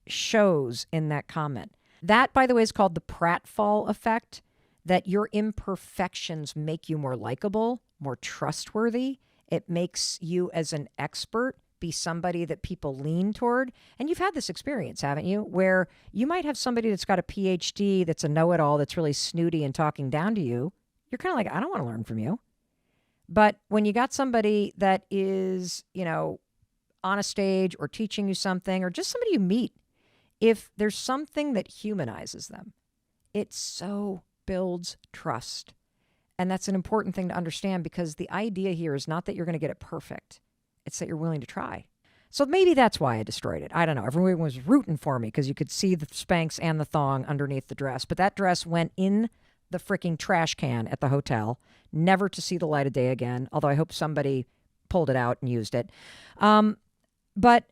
shows in that comment. That, by the way, is called the pratfall effect, that your imperfections make you more likable, more trustworthy. It makes you as an expert be somebody that people lean toward. And you've had this experience, haven't you? Where you might have somebody that's got a PhD, that's a know-it-all, that's really snooty and talking down to you. You're kind of like, I don't want to learn from you. But when you got somebody that is, you know, on a stage or teaching you something, or just somebody you meet, if there's something that humanizes them, it so builds trust. And that's an important thing to understand, because the idea here is not that you're going to get it perfect. It's that you're willing to try. So maybe that's why I destroyed it. I don't know. Everyone was rooting for me because you could see the Spanx and the thong underneath the dress. But that dress went in the freaking trash can at the hotel, never to see the light of day again, although I hope somebody pulled it out and used it. But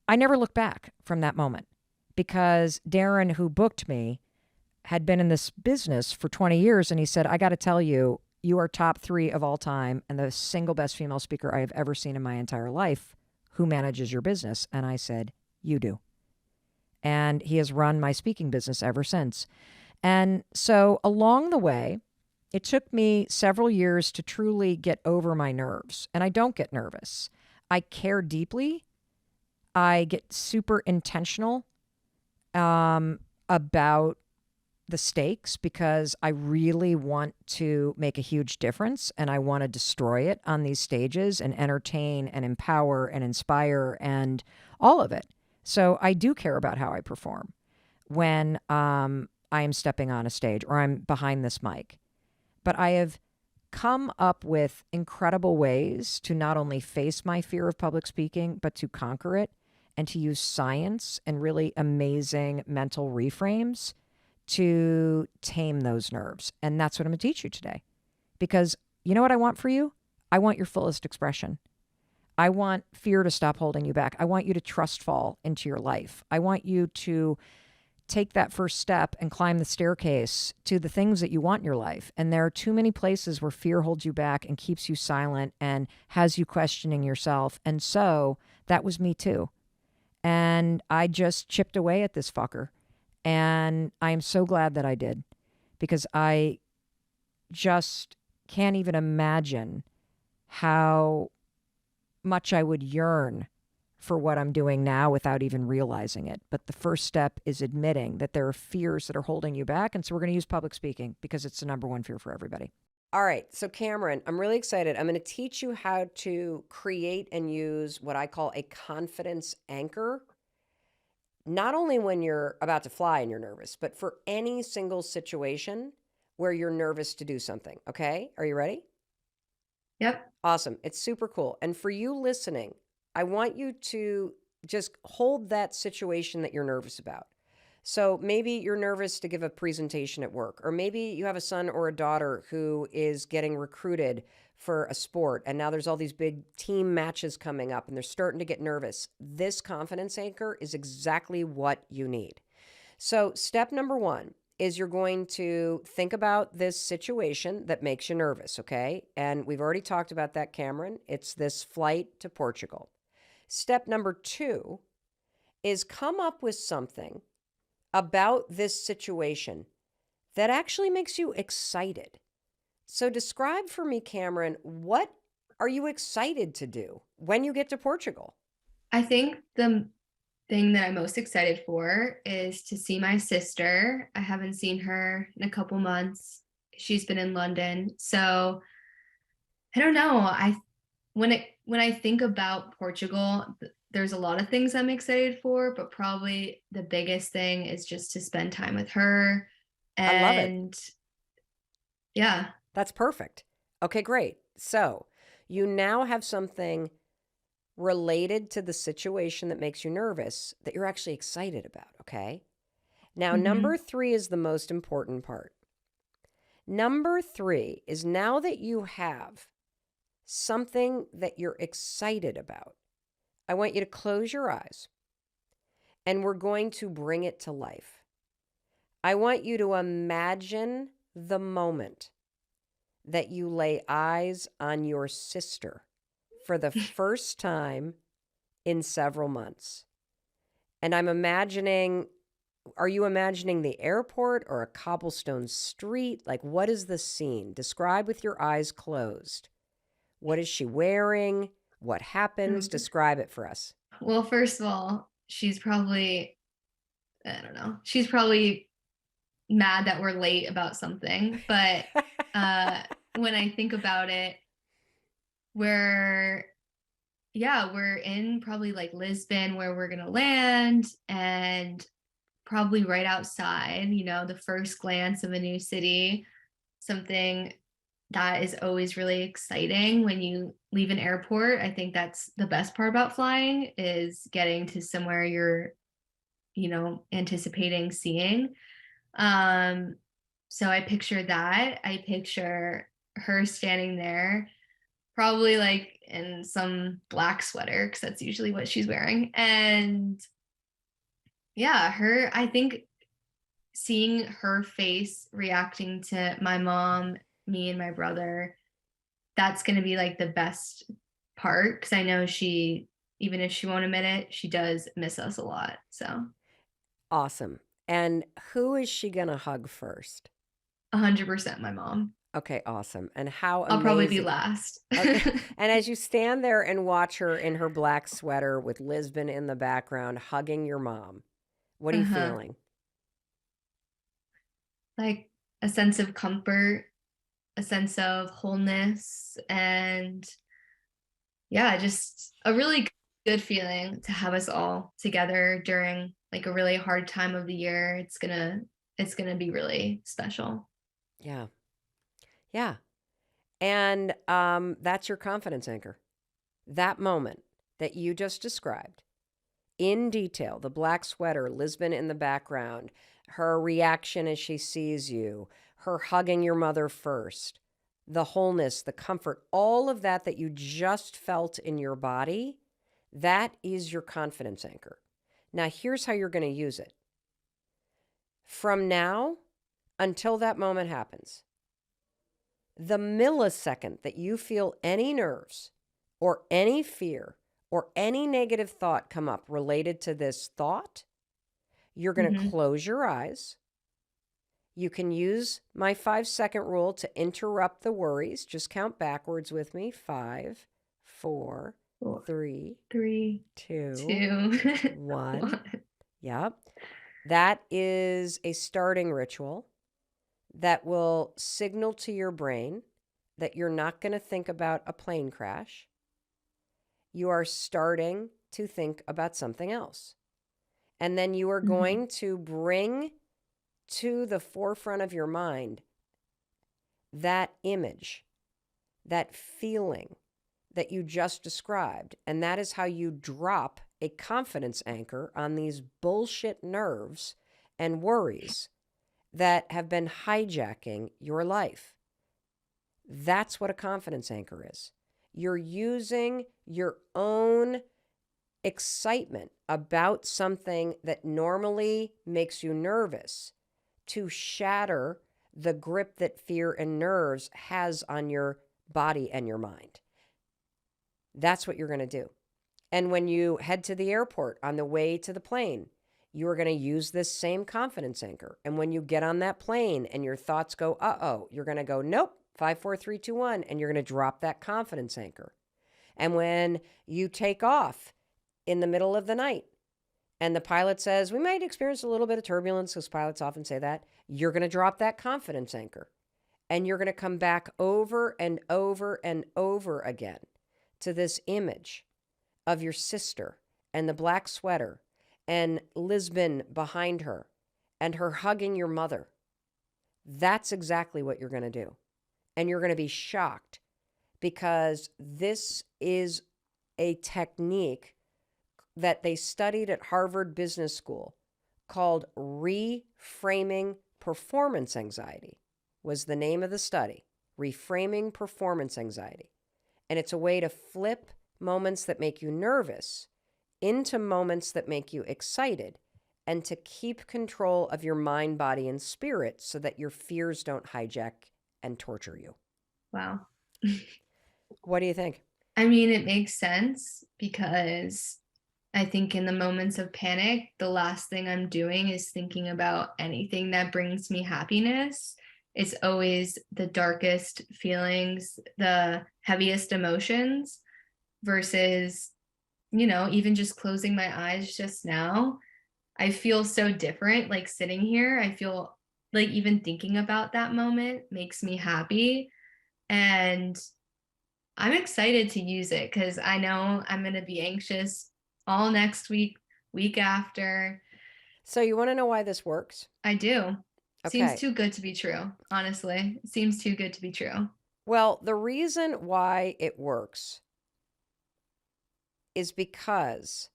I never looked back from that moment, because Darren, who booked me, had been in this business for 20 years, and he said, I got to tell you, you are top 3 of all time and the single best female speaker I have ever seen in my entire life. Who manages your business? And I said, you do. And he has run my speaking business ever since. And so along the way, it took me several years to truly get over my nerves. And I don't get nervous. I care deeply. I get super intentional about the stakes, because I really want to make a huge difference, and I want to destroy it on these stages and entertain and empower and inspire and all of it. So I do care about how I perform when I am stepping on a stage or I'm behind this mic. But I have come up with incredible ways to not only face my fear of public speaking, but to conquer it and to use science and really amazing mental reframes to tame those nerves. And that's what I'm going to teach you today. Because you know what I want for you? I want your fullest expression. I want fear to stop holding you back. I want you to trust fall into your life. I want you to take that first step and climb the staircase to the things that you want in your life. And there are too many places where fear holds you back and keeps you silent and has you questioning yourself. And so that was me too. And I just chipped away at this fucker. And I am so glad that I did, because I just can't even imagine how much I would yearn for what I'm doing now without even realizing it. But the first step is admitting that there are fears that are holding you back. And so we're going to use public speaking because it's the number one fear for everybody. All right. So, Cameron, I'm really excited. I'm going to teach you how to create and use what I call a confidence anchor, not only when you're about to fly and you're nervous, but for any single situation where you're nervous to do something. Okay. Are you ready? Yep. Awesome. It's super cool. And for you listening, I want you to just hold that situation that you're nervous about. So maybe you're nervous to give a presentation at work, or maybe you have a son or a daughter who is getting recruited for a sport, and now there's all these big team matches coming up and they're starting to get nervous. This confidence anchor is exactly what you need. So step number one is you're going to think about this situation that makes you nervous, okay? And we've already talked about that, Cameron. It's this flight to Portugal. Step number two is come up with something about this situation that actually makes you excited. So describe for me, Cameron, what are you excited to do when you get to Portugal? I think the thing that I'm most excited for is to see my sister. I haven't seen her in a couple months. She's been in London. So I don't know. When I think about Portugal, there's a lot of things I'm excited for, but probably the biggest thing is just to spend time with her. I love it. And yeah. That's perfect. Okay, great. So you now have something related to the situation that makes you nervous that you're actually excited about, okay? Now, number three is the most important part. Number three is now that you have something that you're excited about, I want you to close your eyes and we're going to bring it to life. I want you to imagine the moment that you lay eyes on your sister for the first time in several months. And I'm imagining, are you imagining the airport or a cobblestone street? Like, what is the scene? Describe with your eyes closed. What is she wearing? What happens? Describe it for us. Well, first of all, she's probably, I don't know, she's probably mad that we're late about something. But when I think about it, we're in probably like Lisbon, where we're going to land, and probably right outside, the first glance of a new city, something that is always really exciting when you leave an airport. I think that's the best part about flying, is getting to somewhere you're, anticipating seeing. So I picture that. I picture her standing there, probably like in some black sweater, because that's usually what she's wearing. And yeah, I think seeing her face reacting to my mom, me, and my brother, that's going to be like the best part, because I know she, even if she won't admit it, she does miss us a lot. So Awesome. And who is she going to hug first? 100% my mom. Okay, awesome. And how I'll probably be amazing. last. Okay. And as you stand there and watch her in her black sweater with Lisbon in the background hugging your mom, what are you feeling? Like a sense of comfort, a sense of wholeness, and yeah, just a really good feeling to have us all together during like a really hard time of the year. It's gonna be really special. Yeah. Yeah. And that's your confidence anchor. That moment that you just described in detail, the black sweater, Lisbon in the background, her reaction as she sees you, her hugging your mother first, the wholeness, the comfort, all of that that you just felt in your body, that is your confidence anchor. Now, here's how you're going to use it. From now until that moment happens, the millisecond that you feel any nerves or any fear or any negative thought come up related to this thought, you're going to close your eyes. You can use my 5-second rule to interrupt the worries. Just count backwards with me. 5, 4, 3, 3, 2, 2, 1. 1. Yep. That is a starting ritual that will signal to your brain that you're not going to think about a plane crash. You are starting to think about something else. And then you are going to bring to the forefront of your mind that image, that feeling that you just described. And that is how you drop a confidence anchor on these bullshit nerves and worries that have been hijacking your life. That's what a confidence anchor is. You're using your own excitement about something that normally makes you nervous to shatter the grip that fear and nerves has on your body and your mind. That's what you're going to do. And when you head to the airport on the way to the plane, you are going to use this same confidence anchor. And when you get on that plane and your thoughts go, uh-oh, you're going to go, nope, 5, 4, 3, 2, 1, and you're going to drop that confidence anchor. And when you take off in the middle of the night and the pilot says, we might experience a little bit of turbulence, because pilots often say that, you're going to drop that confidence anchor. And you're going to come back over and over and over again to this image of your sister and the black sweater and Lisbon behind her and her hugging your mother. That's exactly what you're going to do. And you're going to be shocked, because this is a technique that they studied at Harvard Business School called reframing performance anxiety, was the name of the study. Reframing performance anxiety. And it's a way to flip moments that make you nervous into moments that make you excited, and to keep control of your mind, body, and spirit so that your fears don't hijack and torture you. Wow. What do you think? I mean, it makes sense, because I think in the moments of panic, the last thing I'm doing is thinking about anything that brings me happiness. It's always the darkest feelings, the heaviest emotions, versus, even just closing my eyes just now. I feel so different, like sitting here. I feel like even thinking about that moment makes me happy. And I'm excited to use it, because I know I'm going to be anxious all next week, week after. So you want to know why this works? I do. Okay. Seems too good to be true, honestly. It seems too good to be true. Well, the reason why it works is because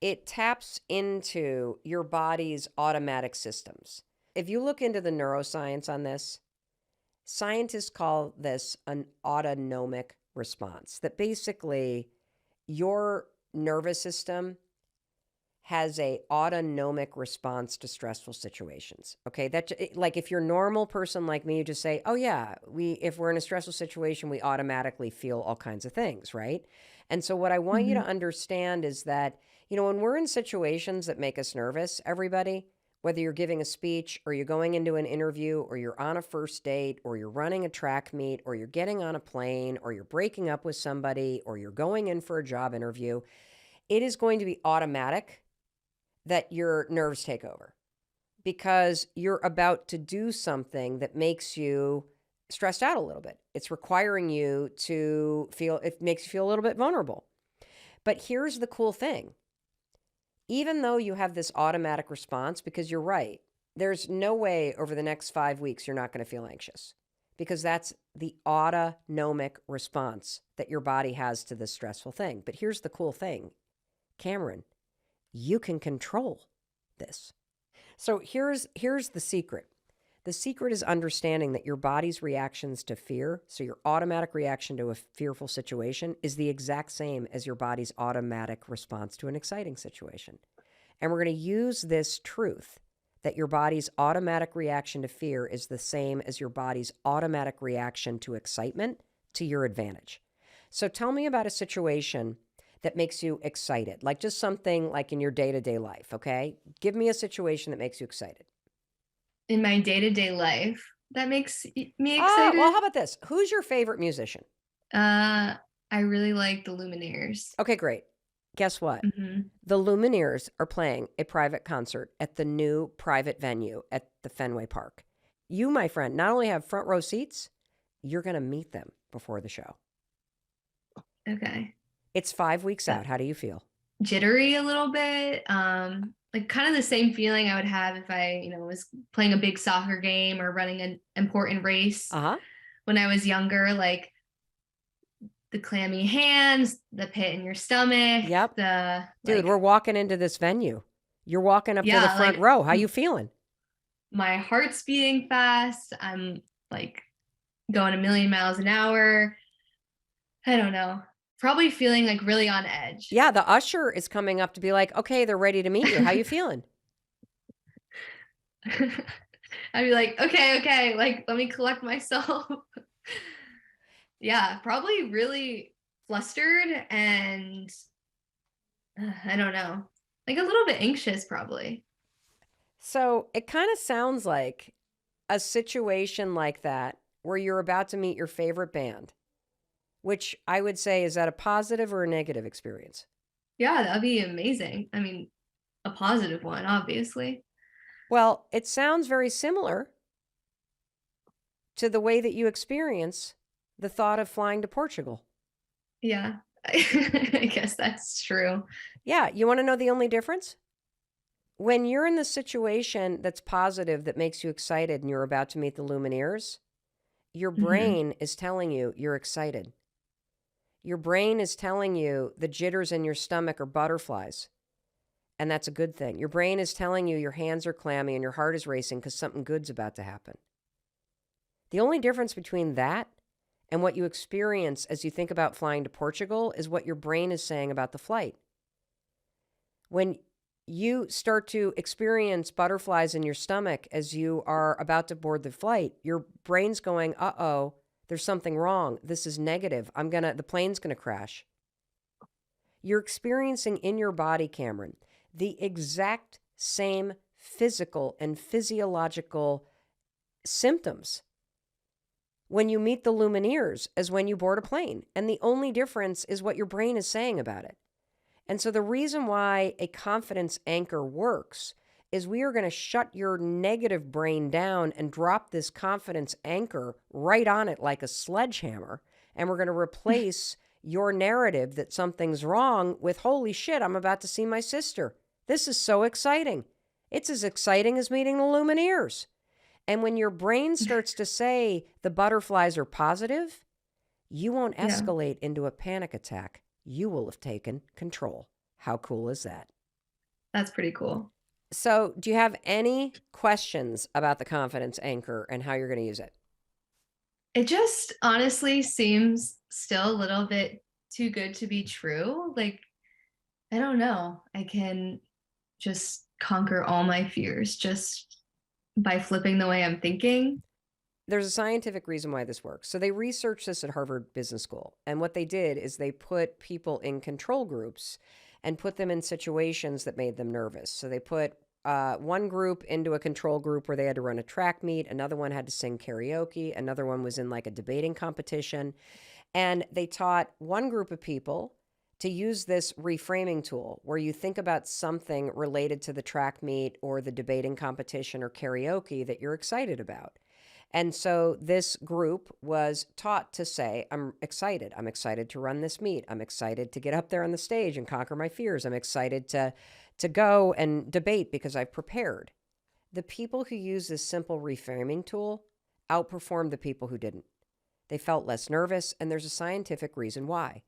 it taps into your body's automatic systems. If you look into the neuroscience on this, scientists call this an autonomic response, that basically your nervous system has a autonomic response to stressful situations. Okay, that, like, if you're a normal person like me, you just say, oh yeah, if we're in a stressful situation, we automatically feel all kinds of things, right? And so what I want you to understand is that, when we're in situations that make us nervous, everybody, whether you're giving a speech or you're going into an interview or you're on a first date or you're running a track meet or you're getting on a plane or you're breaking up with somebody or you're going in for a job interview, it is going to be automatic that your nerves take over, because you're about to do something that makes you stressed out a little bit. It's requiring you to feel, it makes you feel a little bit vulnerable. But here's the cool thing. Even though you have this automatic response, because you're right, there's no way over the next 5 weeks you're not going to feel anxious, because that's the autonomic response that your body has to this stressful thing. But here's the cool thing, Cameron, you can control this. So here's the secret. The secret is understanding that your body's reactions to fear, so your automatic reaction to a fearful situation, is the exact same as your body's automatic response to an exciting situation. And we're going to use this truth that your body's automatic reaction to fear is the same as your body's automatic reaction to excitement to your advantage. So tell me about a situation that makes you excited, like just something like in your day-to-day life, okay? Give me a situation that makes you excited. In my day-to-day life, that makes me excited. Well, how about this? Who's your favorite musician? I really like the Lumineers. Okay, great. Guess what? Mm-hmm. The Lumineers are playing a private concert at the new private venue at the Fenway Park. You, my friend, not only have front row seats, you're going to meet them before the show. Okay. It's 5 weeks out. How do you feel? Jittery a little bit. Like kind of the same feeling I would have if I, was playing a big soccer game or running an important race when I was younger, like the clammy hands, the pit in your stomach. Yep. Dude, we're walking into this venue. You're walking up to the front row. How you feeling? My heart's beating fast. I'm like going a million miles an hour. I don't know. Probably feeling like really on edge. Yeah, the usher is coming up to be like, okay, they're ready to meet you. How you feeling? I'd be like, okay, like let me collect myself. Yeah, probably really flustered and I don't know, like a little bit anxious probably. So it kind of sounds like a situation like that where you're about to meet your favorite band. Which I would say, is that a positive or a negative experience? Yeah, that'd be amazing. I mean, a positive one, obviously. Well, it sounds very similar to the way that you experience the thought of flying to Portugal. Yeah, I guess that's true. Yeah, you want to know the only difference? When you're in the situation that's positive, that makes you excited, and you're about to meet the Lumineers, your brain is telling you you're excited. Your brain is telling you the jitters in your stomach are butterflies. And that's a good thing. Your brain is telling you your hands are clammy and your heart is racing because something good's about to happen. The only difference between that and what you experience as you think about flying to Portugal is what your brain is saying about the flight. When you start to experience butterflies in your stomach as you are about to board the flight, your brain's going, uh-oh, there's something wrong. This is negative. The plane's going to crash. You're experiencing in your body, Cameron, the exact same physical and physiological symptoms when you meet the Lumineers as when you board a plane. And the only difference is what your brain is saying about it. And so the reason why a confidence anchor works is we are going to shut your negative brain down and drop this confidence anchor right on it like a sledgehammer. And we're going to replace your narrative that something's wrong with, holy shit, I'm about to see my sister. This is so exciting. It's as exciting as meeting the Lumineers. And when your brain starts to say the butterflies are positive, you won't escalate into a panic attack. You will have taken control. How cool is that? That's pretty cool. So, do you have any questions about the confidence anchor and how you're going to use it? It just honestly seems still a little bit too good to be true. Like, I don't know. I can just conquer all my fears just by flipping the way I'm thinking. There's a scientific reason why this works. So they researched this at Harvard Business School. And what they did is they put people in control groups and put them in situations that made them nervous. So they put one group into a control group where they had to run a track meet. Another one had to sing karaoke. Another one was in like a debating competition. And they taught one group of people to use this reframing tool where you think about something related to the track meet or the debating competition or karaoke that you're excited about. And so this group was taught to say, I'm excited. I'm excited to run this meet. I'm excited to get up there on the stage and conquer my fears. I'm excited to go and debate because I've prepared. The people who use this simple reframing tool outperformed the people who didn't. They felt less nervous, and there's a scientific reason why.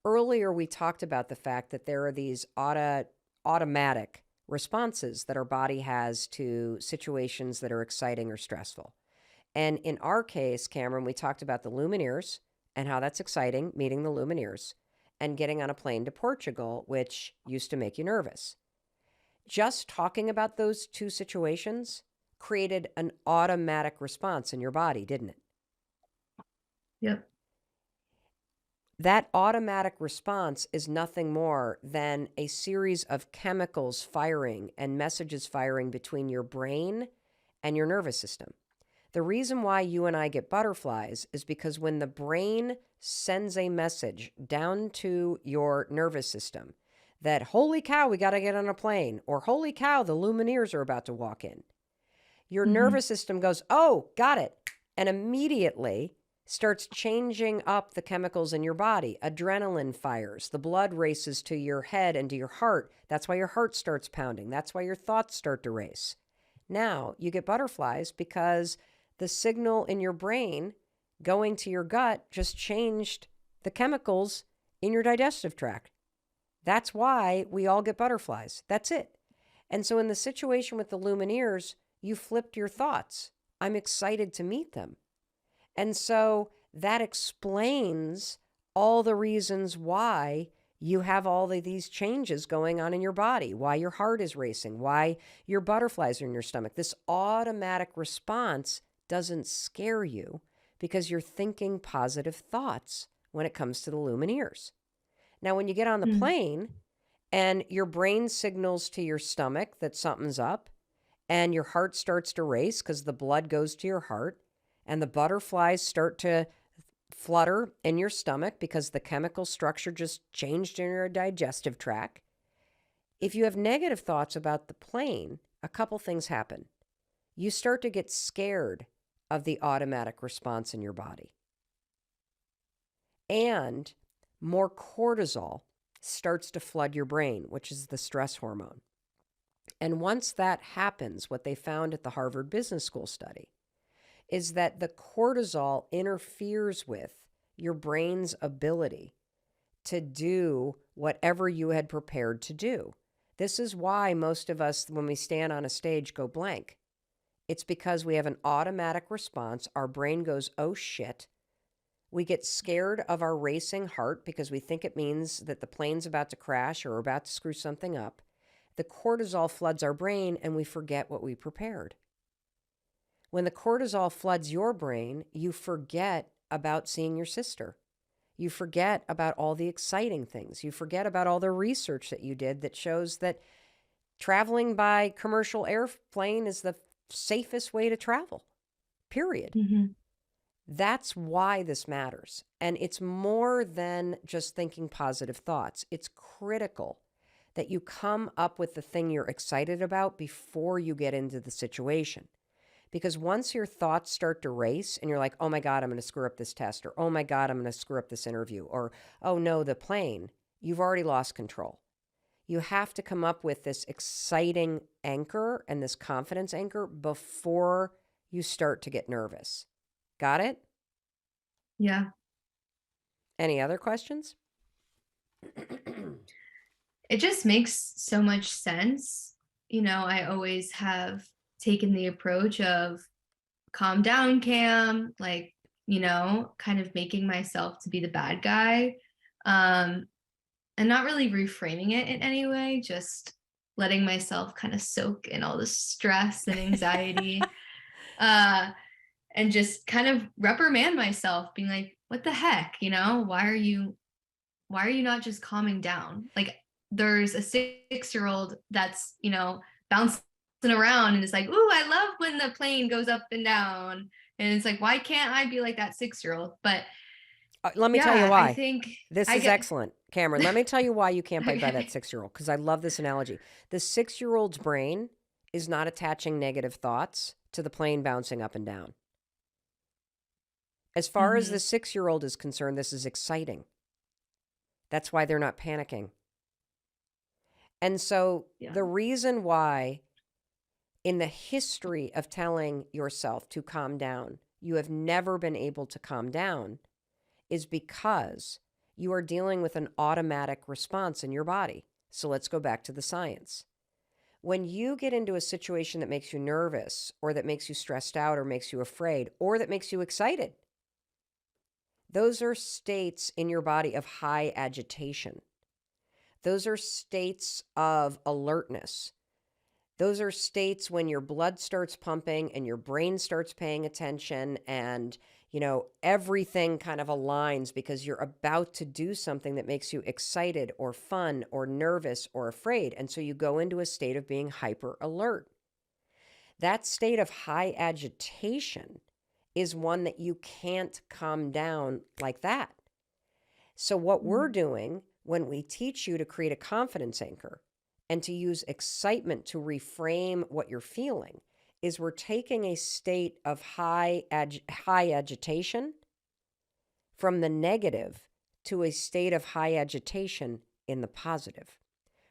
Earlier, we talked about the fact that there are these automatic responses that our body has to situations that are exciting or stressful. And in our case, Cameron, we talked about the Lumineers and how that's exciting, meeting the Lumineers, and getting on a plane to Portugal, which used to make you nervous. Just talking about those two situations created an automatic response in your body, didn't it? Yep. That automatic response is nothing more than a series of chemicals firing and messages firing between your brain and your nervous system. The reason why you and I get butterflies is because when the brain sends a message down to your nervous system that, holy cow, we got to get on a plane, or holy cow, the Lumineers are about to walk in, your nervous system goes, oh, got it, and immediately starts changing up the chemicals in your body. Adrenaline fires. The blood races to your head and to your heart. That's why your heart starts pounding. That's why your thoughts start to race. Now you get butterflies because the signal in your brain going to your gut just changed the chemicals in your digestive tract. That's why we all get butterflies. That's it. And so in the situation with the Lumineers, you flipped your thoughts. I'm excited to meet them. And so that explains all the reasons why you have all of these changes going on in your body, why your heart is racing, why your butterflies are in your stomach. This automatic response doesn't scare you because you're thinking positive thoughts when it comes to the Lumineers. Now, when you get on the plane and your brain signals to your stomach that something's up and your heart starts to race because the blood goes to your heart, and the butterflies start to flutter in your stomach because the chemical structure just changed in your digestive tract. If you have negative thoughts about the plane, a couple things happen. You start to get scared of the automatic response in your body. And more cortisol starts to flood your brain, which is the stress hormone. And once that happens, what they found at the Harvard Business School study is that the cortisol interferes with your brain's ability to do whatever you had prepared to do. This is why most of us, when we stand on a stage, go blank. It's because we have an automatic response. Our brain goes, oh shit. We get scared of our racing heart because we think it means that the plane's about to crash or we're about to screw something up. The cortisol floods our brain and we forget what we prepared. When the cortisol floods your brain, you forget about seeing your sister. You forget about all the exciting things. You forget about all the research that you did that shows that traveling by commercial airplane is the safest way to travel, period. That's why this matters. And it's more than just thinking positive thoughts. It's critical that you come up with the thing you're excited about before you get into the situation. Because once your thoughts start to race and you're like, oh my God, I'm going to screw up this test, or oh my God, I'm going to screw up this interview, or oh no, the plane, you've already lost control. You have to come up with this exciting anchor and this confidence anchor before you start to get nervous. Got it? Yeah. Any other questions? It just makes so much sense. You know, I always have taken the approach of calm down, Cam, like, you know, kind of making myself to be the bad guy. And not really reframing it in any way, just letting myself kind of soak in all the stress and anxiety. And just kind of reprimand myself, being like, what the heck, you know, why are you not just calming down? Like, there's a 6-year-old that's, you know, bouncing around and it's like, ooh, I love when the plane goes up and down. And it's like, why can't I be like that 6-year-old? But let me tell you why. I think this is excellent, Cameron. Let me tell you why you can't bite by that 6-year-old, because I love this analogy. The 6-year-old's brain is not attaching negative thoughts to the plane bouncing up and down. As far as the Mhm. 6-year-old is concerned, this is exciting. That's why they're not panicking. And so Yeah. the reason why in the history of telling yourself to calm down, you have never been able to calm down is because you are dealing with an automatic response in your body. So let's go back to the science. When you get into a situation that makes you nervous or that makes you stressed out or makes you afraid or that makes you excited, those are states in your body of high agitation. Those are states of alertness. Those are states when your blood starts pumping and your brain starts paying attention and, everything kind of aligns because you're about to do something that makes you excited or fun or nervous or afraid. And so you go into a state of being hyper alert. That state of high agitation is one that you can't calm down like that. So, what we're Mhm. doing when we teach you to create a confidence anchor and to use excitement to reframe what you're feeling is we're taking a state of high agitation from the negative to a state of high agitation in the positive.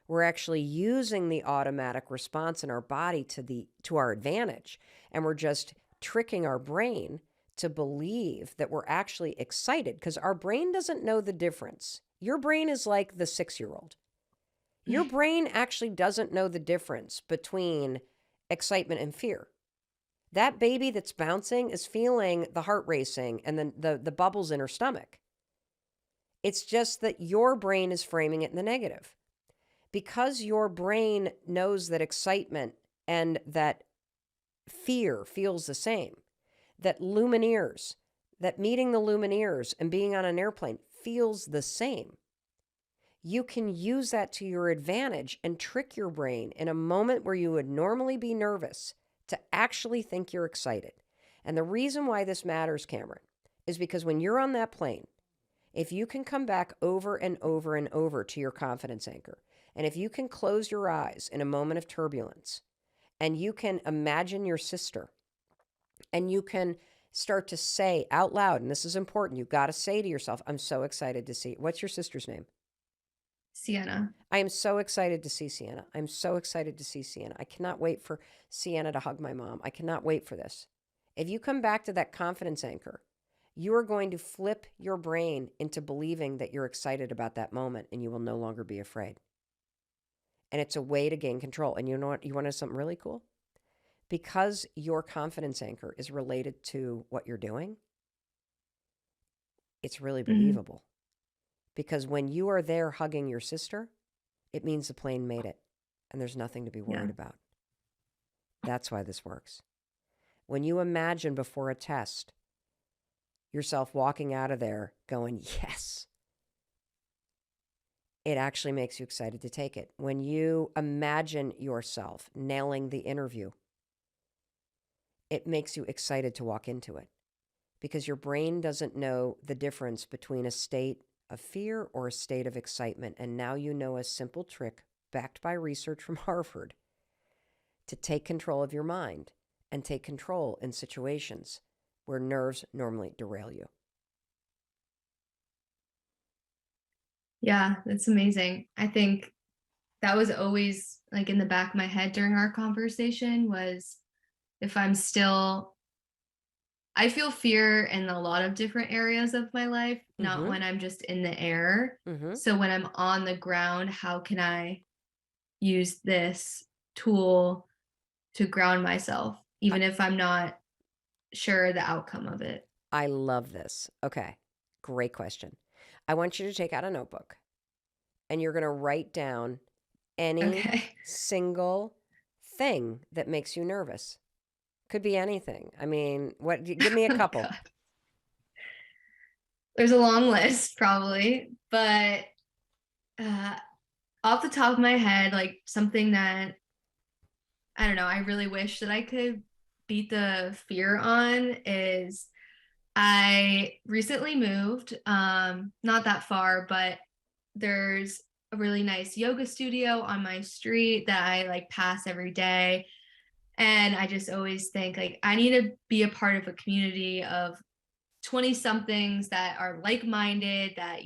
We're actually using the automatic response in our body to our advantage, and we're just tricking our brain to believe that we're actually excited because our brain doesn't know the difference. Your brain is like the 6-year-old. Your brain actually doesn't know the difference between excitement and fear. That baby that's bouncing is feeling the heart racing and then the bubbles in her stomach. It's just that your brain is framing it in the negative. Because your brain knows that excitement and that fear feels the same, that Lumineers, that meeting the Lumineers and being on an airplane feels the same, you can use that to your advantage and trick your brain in a moment where you would normally be nervous to actually think you're excited. And the reason why this matters, Cameron, is because when you're on that plane, if you can come back over and over and over to your confidence anchor, and if you can close your eyes in a moment of turbulence, and you can imagine your sister, and you can start to say out loud, and this is important, you've got to say to yourself, I'm so excited to see. What's your sister's name? Sienna. I am so excited to see Sienna. I'm so excited to see Sienna. I cannot wait for Sienna to hug my mom. I cannot wait for this. If you come back to that confidence anchor, you are going to flip your brain into believing that you're excited about that moment and you will no longer be afraid. And it's a way to gain control. And you know what? You want to know something really cool? Because your confidence anchor is related to what you're doing, it's really Mhm. believable. Because when you are there hugging your sister, it means the plane made it and there's nothing to be Yeah. worried about. That's why this works. When you imagine before a test yourself walking out of there going, yes, it actually makes you excited to take it. When you imagine yourself nailing the interview, it makes you excited to walk into it because your brain doesn't know the difference between a state of fear or a state of excitement. And now you know a simple trick backed by research from Harvard to take control of your mind and take control in situations where nerves normally derail you. Yeah, that's amazing. I think that was always like in the back of my head during our conversation was if I'm still I feel fear in a lot of different areas of my life, not Mm-hmm. when I'm just in the air. Mm-hmm. So when I'm on the ground, how can I use this tool to ground myself, I, even if I'm not sure the outcome of it? I love this. Okay. Great question. I want you to take out a notebook and you're going to write down any Okay. single thing that makes you nervous. Could be anything. I mean, what? Give me a Oh couple. God. There's a long list probably, but uh, off the top of my head, like something that I don't know, I really wish that I could beat the fear on is I recently moved, not that far, but there's a really nice yoga studio on my street that I like pass every day. And I just always think like I need to be a part of a community of 20 somethings that are like-minded, that,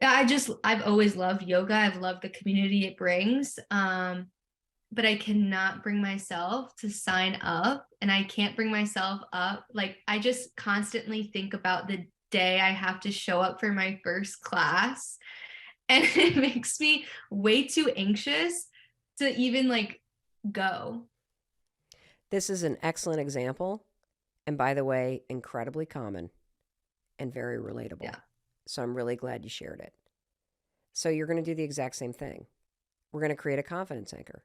I've always loved yoga. I've loved the community it brings. But I cannot bring myself to sign up, and I can't bring myself up. Like, I just constantly think about the day I have to show up for my first class, and it makes me way too anxious to even like go. This is an excellent example. And by the way, incredibly common and very relatable. Yeah. So I'm really glad you shared it. So you're going to do the exact same thing. We're going to create a confidence anchor.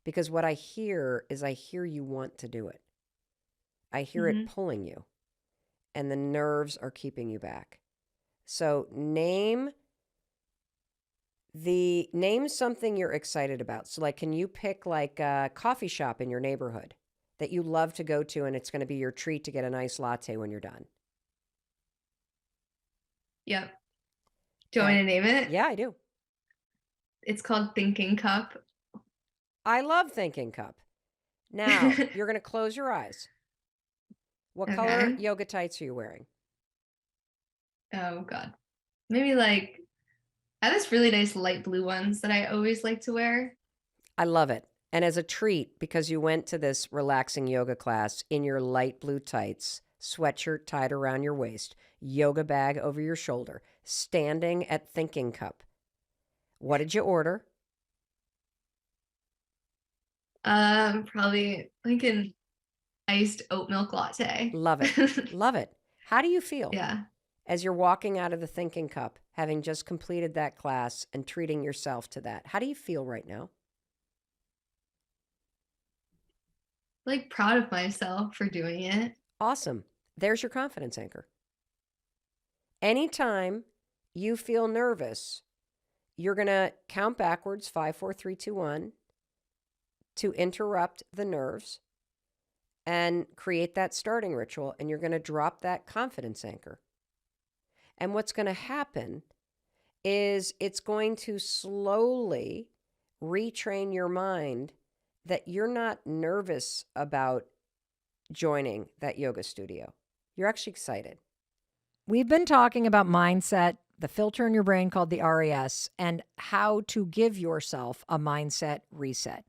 Because what I hear is I hear you want to do it. I hear it pulling you. And the nerves are keeping you back. So name something you're excited about. So like, can you pick like a coffee shop in your neighborhood that you love to go to, and it's going to be your treat to get a nice latte when you're done? Yep. Do you want me to name it? Yeah, I do. It's called Thinking Cup. I love Thinking Cup. Now, you're going to close your eyes. What color yoga tights are you wearing? Oh, God. Maybe like, I have this really nice light blue ones that I always like to wear. I love it. And as a treat, because you went to this relaxing yoga class in your light blue tights, sweatshirt tied around your waist, yoga bag over your shoulder, standing at Thinking Cup, what did you order? Probably like an iced oat milk latte. Love it. Love it. How do you feel? Yeah. As you're walking out of the Thinking Cup, having just completed that class and treating yourself to that, how do you feel right now? Like proud of myself for doing it. Awesome. There's your confidence anchor. Anytime you feel nervous, you're going to count backwards, 5, 4, 3, 2, 1, to interrupt the nerves and create that starting ritual. And you're going to drop that confidence anchor. And what's going to happen is it's going to slowly retrain your mind that you're not nervous about joining that yoga studio. You're actually excited. We've been talking about mindset, the filter in your brain called the RAS, and how to give yourself a mindset reset.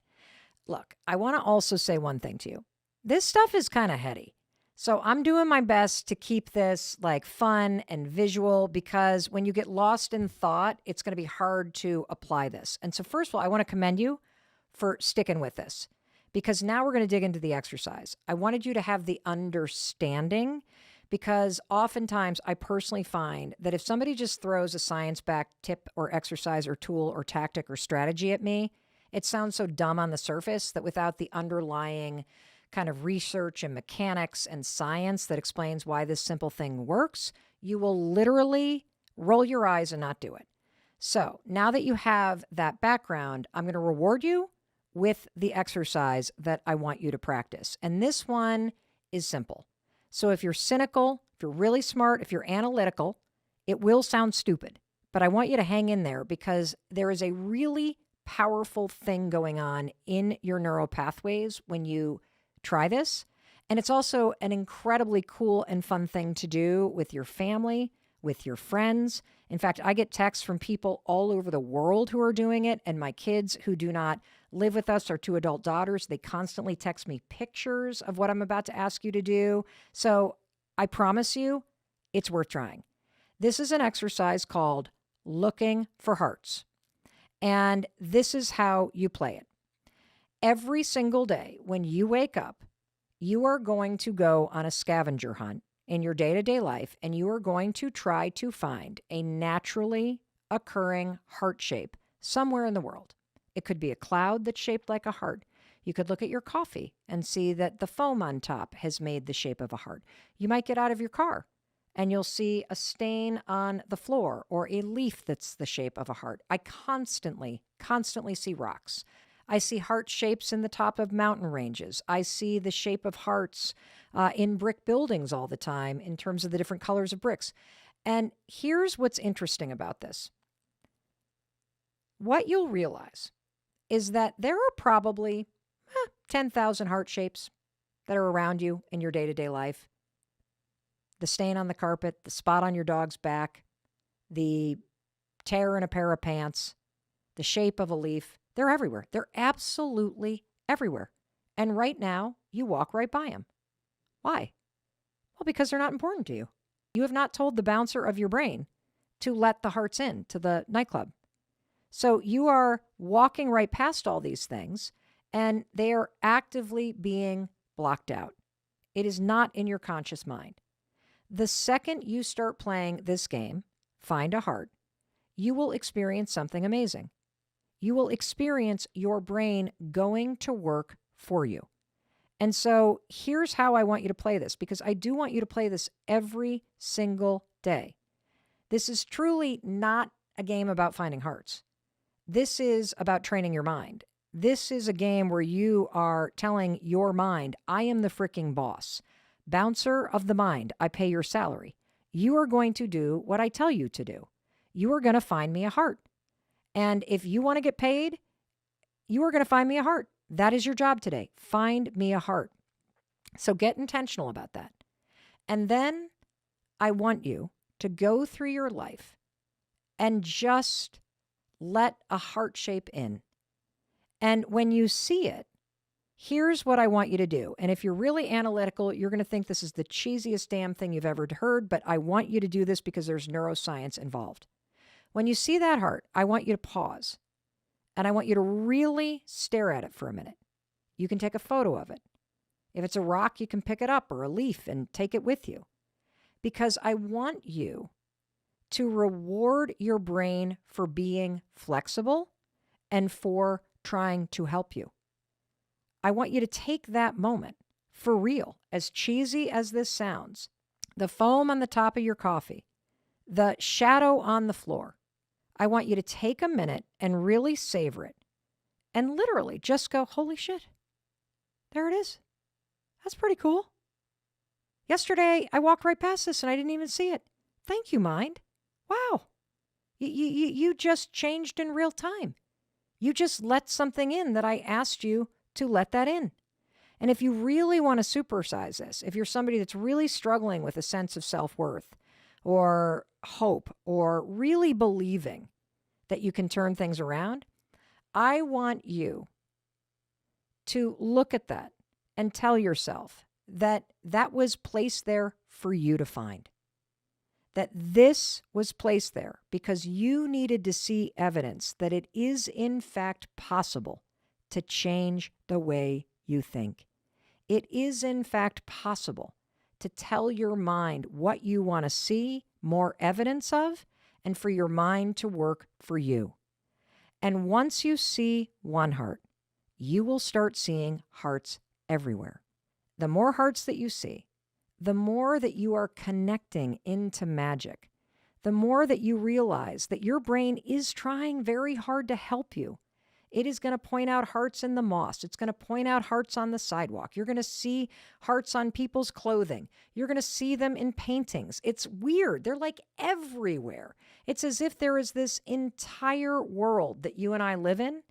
Look, I want to also say one thing to you. This stuff is kind of heady. So I'm doing my best to keep this like fun and visual, because when you get lost in thought, it's going to be hard to apply this. And so first of all, I want to commend you for sticking with this, because now we're going to dig into the exercise. I wanted you to have the understanding, because oftentimes I personally find that if somebody just throws a science-backed tip or exercise or tool or tactic or strategy at me, it sounds so dumb on the surface that without the underlying kind of research and mechanics and science that explains why this simple thing works, you will literally roll your eyes and not do it. So now that you have that background, I'm going to reward you with the exercise that I want you to practice. And this one is simple. So if you're cynical, if you're really smart, if you're analytical, it will sound stupid. But I want you to hang in there, because there is a really powerful thing going on in your neural pathways when you try this. And it's also an incredibly cool and fun thing to do with your family, with your friends. In fact, I get texts from people all over the world who are doing it, and my kids who do not live with us, our 2 adult daughters, they constantly text me pictures of what I'm about to ask you to do. So I promise you, it's worth trying. This is an exercise called Looking for Hearts. And this is how you play it. Every single day when you wake up, you are going to go on a scavenger hunt in your day-to-day life, and you are going to try to find a naturally occurring heart shape somewhere in the world. It could be a cloud that's shaped like a heart. You could look at your coffee and see that the foam on top has made the shape of a heart. You might get out of your car and you'll see a stain on the floor or a leaf that's the shape of a heart. I constantly see rocks. I see heart shapes in the top of mountain ranges. I see the shape of hearts in brick buildings all the time in terms of the different colors of bricks. And here's what's interesting about this. What you'll realize is that there are probably 10,000 heart shapes that are around you in your day-to-day life. the stain on the carpet, the spot on your dog's back, the tear in a pair of pants, the shape of a leaf. They're everywhere. They're absolutely everywhere. And right now, you walk right by them. Why? Well, because they're not important to you. You have not told the bouncer of your brain to let the hearts in to the nightclub. So you are walking right past all these things, and they are actively being blocked out. It is not in your conscious mind. The second you start playing this game, Find a Heart, you will experience something amazing. You will experience your brain going to work for you. And so here's how I want you to play this, because I do want you to play this every single day. This is truly not a game about finding hearts. This is about training your mind. This is a game where you are telling your mind, I am the freaking boss. Bouncer of the mind, I pay your salary. You are going to do what I tell you to do. You are going to find me a heart. And if you want to get paid, you are going to find me a heart. That is your job today. Find me a heart. So get intentional about that. And then I want you to go through your life and just let a heart shape in. And when you see it, here's what I want you to do. And if you're really analytical, you're going to think this is the cheesiest damn thing you've ever heard, but I want you to do this because there's neuroscience involved. When you see that heart, I want you to pause. And I want you to really stare at it for a minute. You can take a photo of it. If it's a rock, you can pick it up, or a leaf, and take it with you. Because I want you to reward your brain for being flexible and for trying to help you. I want you to take that moment for real, as cheesy as this sounds. The foam on the top of your coffee, the shadow on the floor. I want you to take a minute and really savor it and literally just go, holy shit, there it is. That's pretty cool. Yesterday, I walked right past this and I didn't even see it. Thank you, mind. Wow. You just changed in real time. You just let something in that I asked you to let that in. And if you really want to supersize this, if you're somebody that's really struggling with a sense of self-worth or hope or really believing that you can turn things around, I want you to look at that and tell yourself that that was placed there for you to find. That this was placed there because you needed to see evidence that it is in fact possible to change the way you think. It is in fact possible to tell your mind what you want to see more evidence of and for your mind to work for you. And once you see one heart, you will start seeing hearts everywhere. The more hearts that you see, the more that you are connecting into magic, the more that you realize that your brain is trying very hard to help you. It is going to point out hearts in the moss. It's going to point out hearts on the sidewalk. You're going to see hearts on people's clothing. You're going to see them in paintings. It's weird. They're like everywhere. It's as if there is this entire world that you and I live in,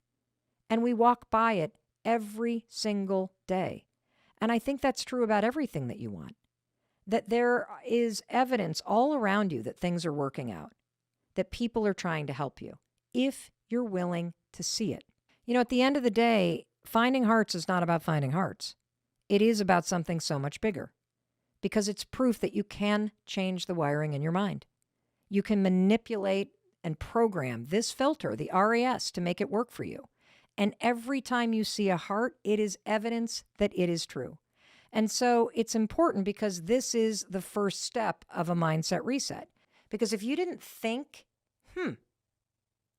and we walk by it every single day. And I think that's true about everything that you want. That there is evidence all around you that things are working out, that people are trying to help you, if you're willing to see it. You know, at the end of the day, finding hearts is not about finding hearts. It is about something so much bigger, because it's proof that you can change the wiring in your mind. You can manipulate and program this filter, the RAS, to make it work for you. And every time you see a heart, it is evidence that it is true. And so it's important because this is the first step of a mindset reset. Because if you didn't think,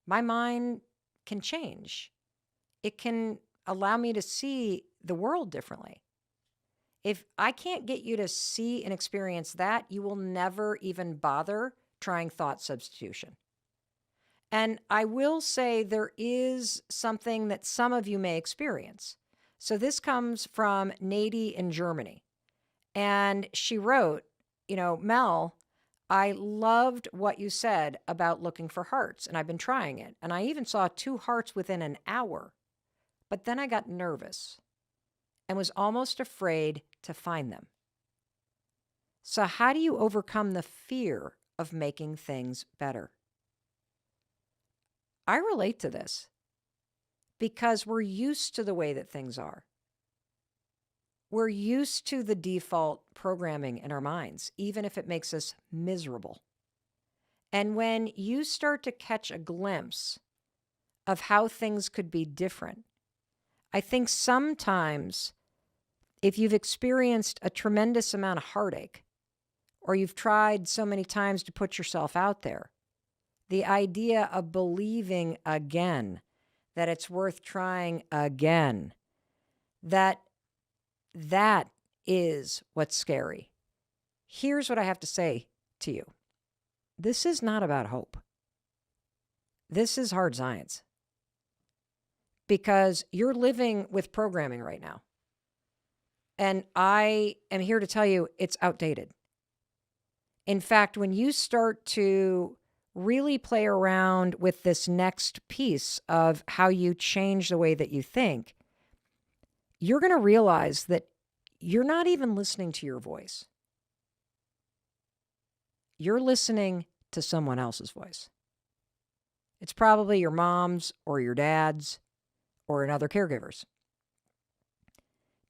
my mind can change, it can allow me to see the world differently. If I can't get you to see and experience that, you will never even bother trying thought substitution. And I will say there is something that some of you may experience. So this comes from Nady in Germany. And she wrote, Mel, I loved what you said about looking for hearts, and I've been trying it. And I even saw 2 hearts within an hour. But then I got nervous and was almost afraid to find them. So, how do you overcome the fear of making things better? I relate to this because we're used to the way that things are. We're used to the default programming in our minds, even if it makes us miserable. And when you start to catch a glimpse of how things could be different, I think sometimes if you've experienced a tremendous amount of heartache, or you've tried so many times to put yourself out there, the idea of believing again that it's worth trying again, that is what's scary. Here's what I have to say to you. This is not about hope. This is hard science. Because you're living with programming right now. And I am here to tell you it's outdated. In fact, when you start to really play around with this next piece of how you change the way that you think, you're going to realize that you're not even listening to your voice. You're listening to someone else's voice. It's probably your mom's or your dad's or another caregiver's.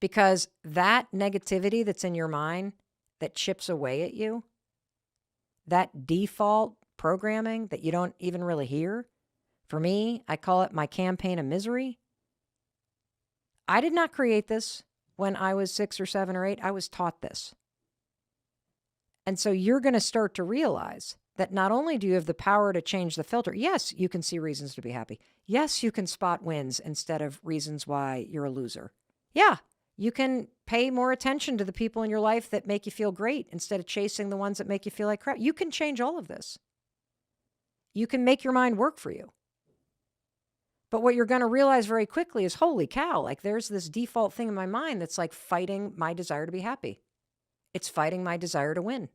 Because that negativity that's in your mind that chips away at you, that default programming that you don't even really hear, for me, I call it my campaign of misery. I did not create this when I was 6 or 7 or 8. I was taught this. And so you're going to start to realize that not only do you have the power to change the filter, yes, you can see reasons to be happy. Yes, you can spot wins instead of reasons why you're a loser. Yeah, you can pay more attention to the people in your life that make you feel great instead of chasing the ones that make you feel like crap. You can change all of this. You can make your mind work for you. But what you're going to realize very quickly is, holy cow, like there's this default thing in my mind that's like fighting my desire to be happy. It's fighting my desire to win.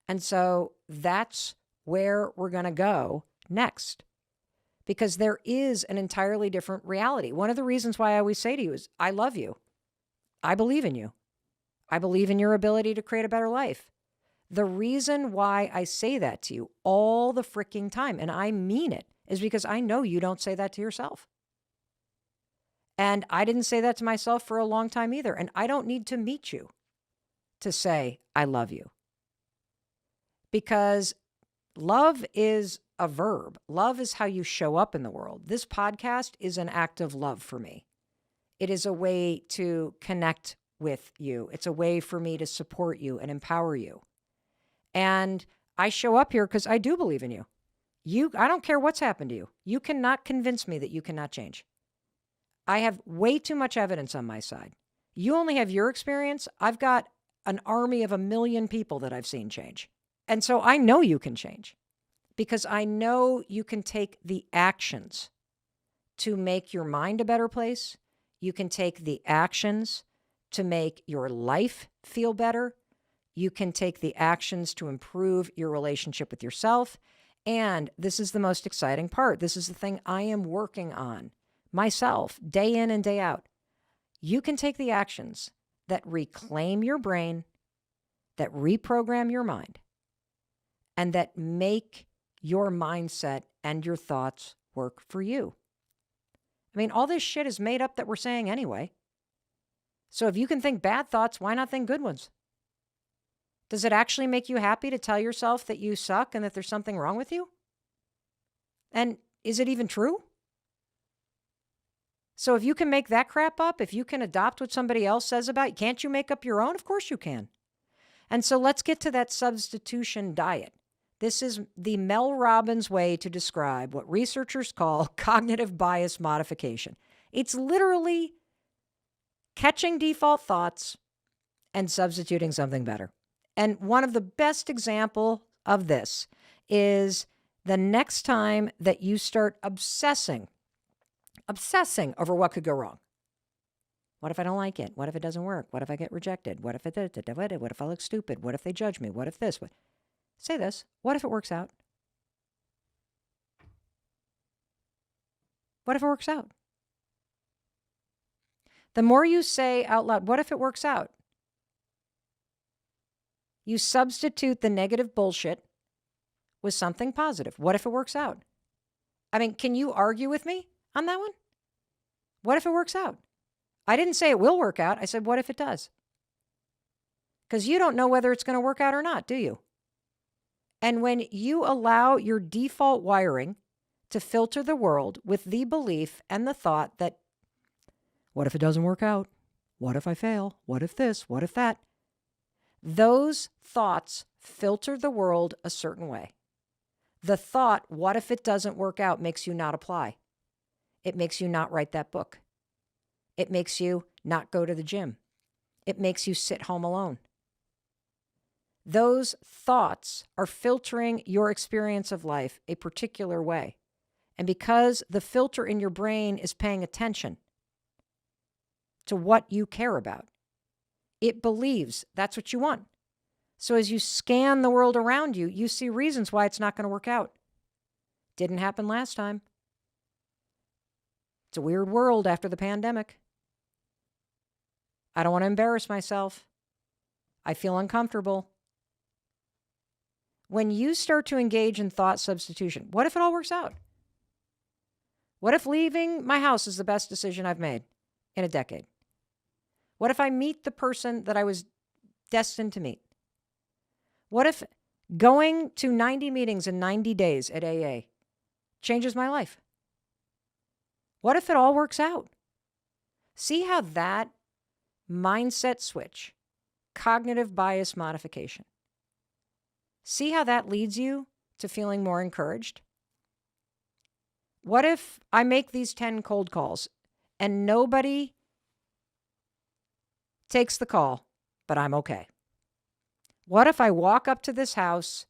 And so that's where we're going to go next, because there is an entirely different reality. One of the reasons why I always say to you is, I love you. I believe in you. I believe in your ability to create a better life. The reason why I say that to you all the freaking time, and I mean it, is because I know you don't say that to yourself. And I didn't say that to myself for a long time either. And I don't need to meet you to say, I love you. Because love is a verb. Love is how you show up in the world. This podcast is an act of love for me. It is a way to connect with you. It's a way for me to support you and empower you. And I show up here because I do believe in you. I don't care what's happened to you. You cannot convince me that you cannot change. I have way too much evidence on my side. You only have your experience. I've got an army of 1 million people that I've seen change. And so I know you can change because I know you can take the actions to make your mind a better place. You can take the actions to make your life feel better. You can take the actions to improve your relationship with yourself. And this is the most exciting part. This is the thing I am working on myself day in and day out. You can take the actions that reclaim your brain, that reprogram your mind, and that make your mindset and your thoughts work for you. I mean, all this shit is made up that we're saying anyway. So if you can think bad thoughts, why not think good ones? Does it actually make you happy to tell yourself that you suck and that there's something wrong with you? And is it even true? So if you can make that crap up, if you can adopt what somebody else says about you, can't you make up your own? Of course you can. And so let's get to that substitution diet. This is the Mel Robbins way to describe what researchers call cognitive bias modification. It's literally catching default thoughts and substituting something better. And one of the best example of this is the next time that you start obsessing over what could go wrong. What if I don't like it? What if it doesn't work? What if I get rejected? What if what if I look stupid? What if they judge me? What if this? Say this. What if it works out? What if it works out? The more you say out loud, what if it works out? You substitute the negative bullshit with something positive. What if it works out? I mean, can you argue with me on that one? What if it works out? I didn't say it will work out. I said, what if it does? Because you don't know whether it's going to work out or not, do you? And when you allow your default wiring to filter the world with the belief and the thought that, what if it doesn't work out? What if I fail? What if this? What if that? Those thoughts filter the world a certain way. The thought, what if it doesn't work out, makes you not apply. It makes you not write that book. It makes you not go to the gym. It makes you sit home alone. Those thoughts are filtering your experience of life a particular way. And because the filter in your brain is paying attention to what you care about, it believes that's what you want. So as you scan the world around you, you see reasons why it's not going to work out. Didn't happen last time. It's a weird world after the pandemic. I don't want to embarrass myself. I feel uncomfortable. When you start to engage in thought substitution, what if it all works out? What if leaving my house is the best decision I've made in a decade? What if I meet the person that I was destined to meet? What if going to 90 meetings in 90 days at AA changes my life? What if it all works out? See how that mindset switch, cognitive bias modification, see how that leads you to feeling more encouraged? What if I make these 10 cold calls and nobody takes the call, but I'm okay? What if I walk up to this house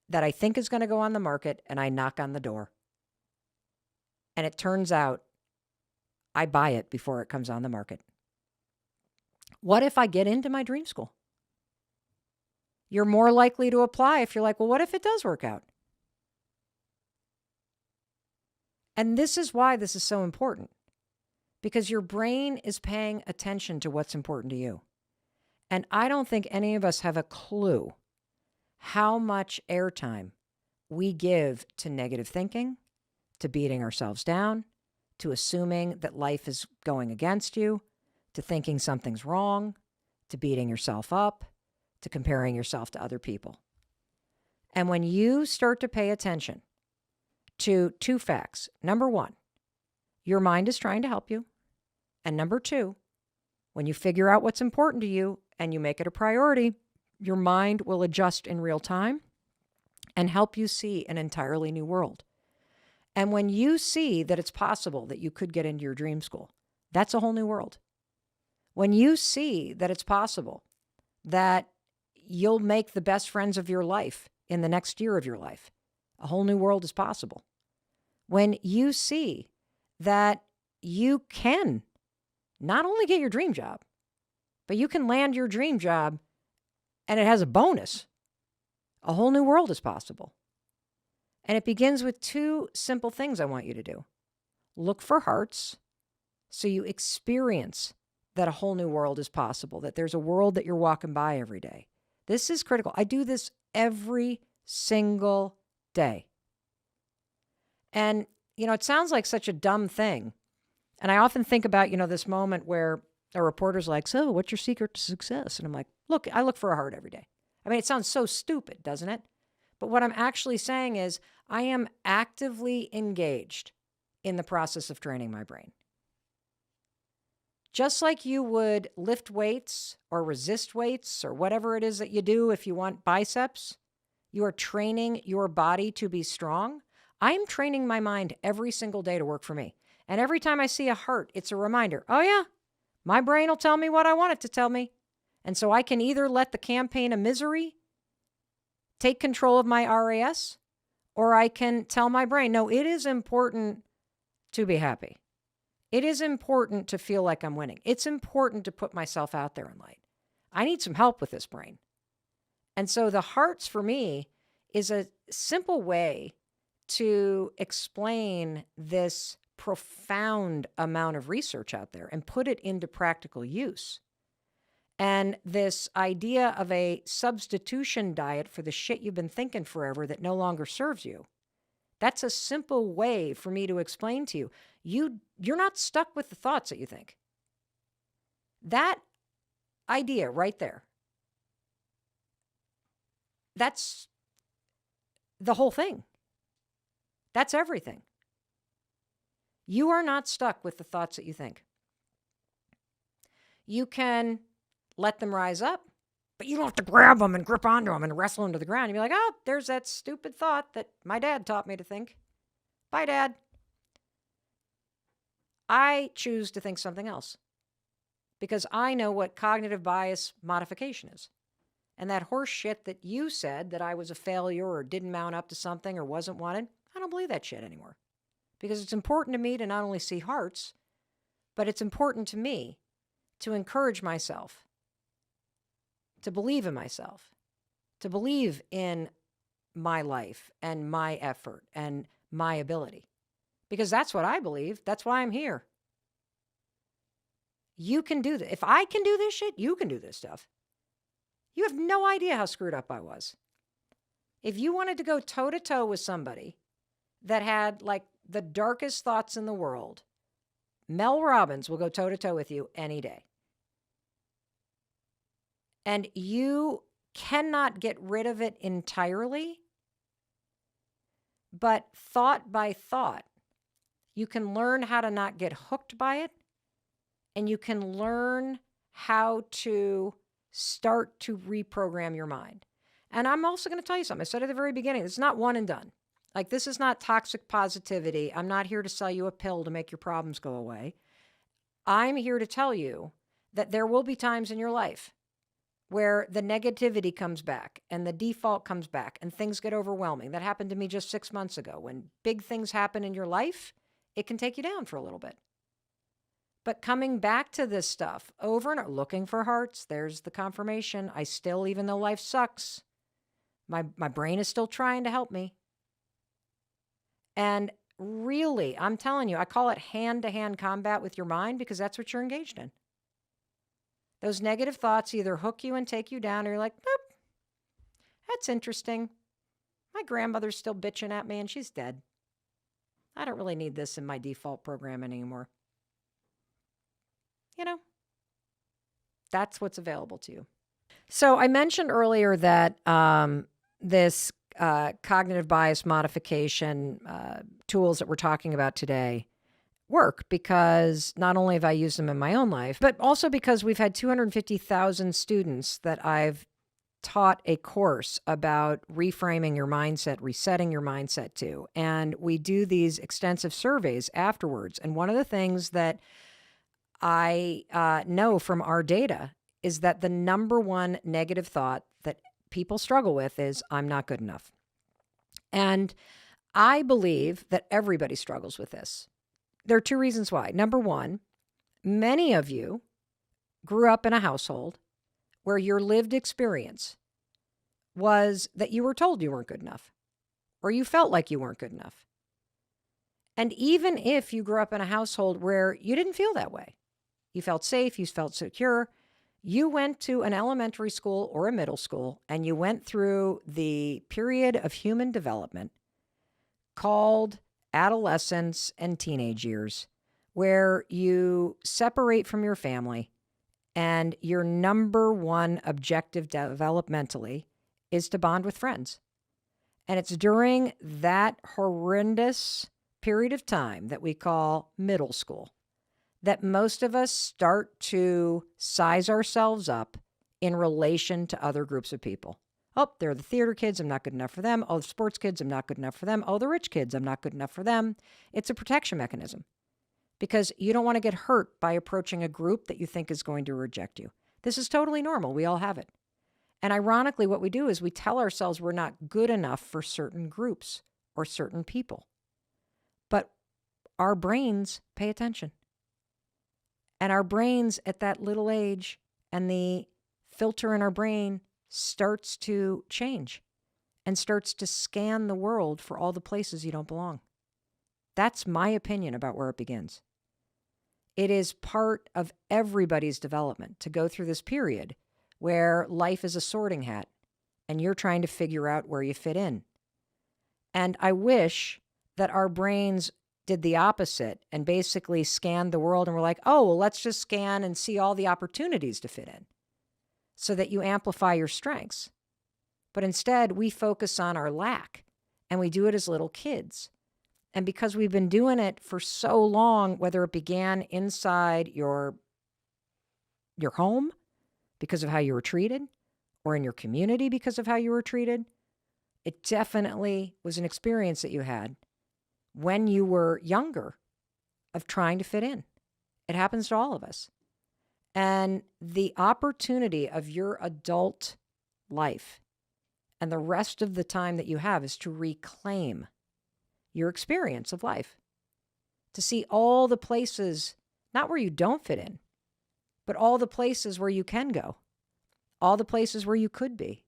that I think is going to go on the market and I knock on the door? And it turns out I buy it before it comes on the market. What if I get into my dream school? You're more likely to apply if you're like, well, what if it does work out? And this is why this is so important, because your brain is paying attention to what's important to you. And I don't think any of us have a clue how much airtime we give to negative thinking, to beating ourselves down, to assuming that life is going against you, to thinking something's wrong, to beating yourself up, to comparing yourself to other people. And when you start to pay attention to two facts, number one, your mind is trying to help you. And number two, when you figure out what's important to you and you make it a priority, your mind will adjust in real time and help you see an entirely new world. And when you see that it's possible that you could get into your dream school, that's a whole new world. When you see that it's possible that you'll make the best friends of your life in the next year of your life, a whole new world is possible. When you see that you can not only get your dream job, but you can land your dream job and it has a bonus, a whole new world is possible. And it begins with two simple things I want you to do. Look for hearts so you experience that a whole new world is possible, that there's a world that you're walking by every day. This is critical. I do this every single day. And, it sounds like such a dumb thing. And I often think about, this moment where a reporter's like, so what's your secret to success? And I'm like, look, I look for a heart every day. I mean, it sounds so stupid, doesn't it? But what I'm actually saying is I am actively engaged in the process of training my brain. Just like you would lift weights or resist weights or whatever it is that you do if you want biceps, you are training your body to be strong. I'm training my mind every single day to work for me. And every time I see a heart, it's a reminder, oh yeah, my brain will tell me what I want it to tell me. And so I can either let the campaign of misery take control of my RAS, or I can tell my brain, no, it is important to be happy. It is important to feel like I'm winning. It's important to put myself out there in light. I need some help with this brain. And so the hearts for me is a simple way to explain this profound amount of research out there and put it into practical use. And this idea of a substitution diet for the shit you've been thinking forever that no longer serves you. That's a simple way for me to explain to you. You're not stuck with the thoughts that you think. That idea right there, that's the whole thing. That's everything. You are not stuck with the thoughts that you think. You can let them rise up, but you don't have to grab them and grip onto them and wrestle them to the ground. You'd be like, oh, there's that stupid thought that my dad taught me to think. Bye, Dad. I choose to think something else because I know what cognitive bias modification is. And that horse shit that you said that I was a failure or didn't mount up to something or wasn't wanted, I don't believe that shit anymore. Because it's important to me to not only see hearts, but it's important to me to encourage myself, to believe in myself, to believe in my life and my effort and my ability. Because that's what I believe. That's why I'm here. You can do this. If I can do this shit, you can do this stuff. You have no idea how screwed up I was. If you wanted to go toe to toe with somebody that had like the darkest thoughts in the world, Mel Robbins will go toe to toe with you any day. And you cannot get rid of it entirely, but thought by thought, you can learn how to not get hooked by it, and you can learn how to start to reprogram your mind. And I'm also going to tell you something. I said at the very beginning, it's not one and done. Like, this is not toxic positivity. I'm not here to sell you a pill to make your problems go away. I'm here to tell you that there will be times in your life where the negativity comes back and the default comes back and things get overwhelming. That happened to me just 6 months ago. When big things happen in your life, it can take you down for a little bit. But coming back to this stuff over and over, looking for hearts, there's the confirmation. I still, even though life sucks, my brain is still trying to help me. And really, I'm telling you, I call it hand-to-hand combat with your mind because that's what you're engaged in. Those negative thoughts either hook you and take you down, or you're like, boop, that's interesting. My grandmother's still bitching at me and she's dead. I don't really need this in my default program anymore. You know, that's what's available to you. So I mentioned earlier that this cognitive bias modification tools that we're talking about today work because not only have I used them in my own life, but also because we've had 250,000 students that I've taught a course about reframing your mindset, resetting your mindset to. And we do these extensive surveys afterwards. And one of the things that I know from our data is that the number one negative thought that people struggle with is, I'm not good enough. And I believe that everybody struggles with this. There are two reasons why. Number one, many of you grew up in a household where your lived experience was that you were told you weren't good enough, or you felt like you weren't good enough. And even if you grew up in a household where you didn't feel that way, you felt safe, you felt secure, you went to an elementary school or a middle school, and you went through the period of human development called adolescence and teenage years, where you separate from your family and your number one objective developmentally is to bond with friends. And it's during that horrendous period of time that we call middle school that most of us start to size ourselves up in relation to other groups of people. Oh, they're the theater kids, I'm not good enough for them. Oh, the sports kids, I'm not good enough for them. Oh, the rich kids, I'm not good enough for them. It's a protection mechanism because you don't want to get hurt by approaching a group that you think is going to reject you. This is totally normal. We all have it. And ironically, what we do is we tell ourselves we're not good enough for certain groups or certain people. But our brains pay attention. And our brains at that little age and the filter in our brain starts to change and starts to scan the world for all the places you don't belong. That's my opinion about where it begins. It is part of everybody's development to go through this period where life is a sorting hat and you're trying to figure out where you fit in. And I wish that our brains did the opposite and basically scanned the world and were like, oh, well, let's just scan and see all the opportunities to fit in so that you amplify your strengths. But instead, we focus on our lack, and we do it as little kids. And because we've been doing it for so long, whether it began inside your home because of how you were treated, or in your community because of how you were treated, it definitely was an experience that you had when you were younger of trying to fit in. It happens to all of us. And the opportunity of your adult life and the rest of the time that you have is to reclaim your experience of life, to see all the places, not where you don't fit in, but all the places where you can go, all the places where you could be,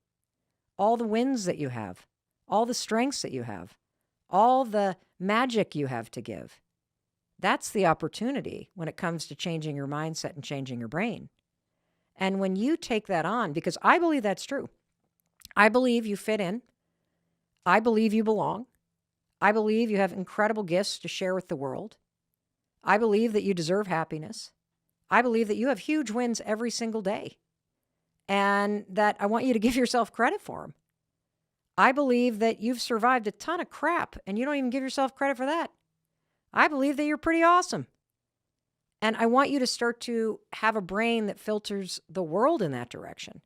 all the wins that you have, all the strengths that you have, all the magic you have to give. That's the opportunity when it comes to changing your mindset and changing your brain. And when you take that on, because I believe that's true, I believe you fit in. I believe you belong. I believe you have incredible gifts to share with the world. I believe that you deserve happiness. I believe that you have huge wins every single day and that I want you to give yourself credit for them. I believe that you've survived a ton of crap and you don't even give yourself credit for that. I believe that you're pretty awesome. And I want you to start to have a brain that filters the world in that direction.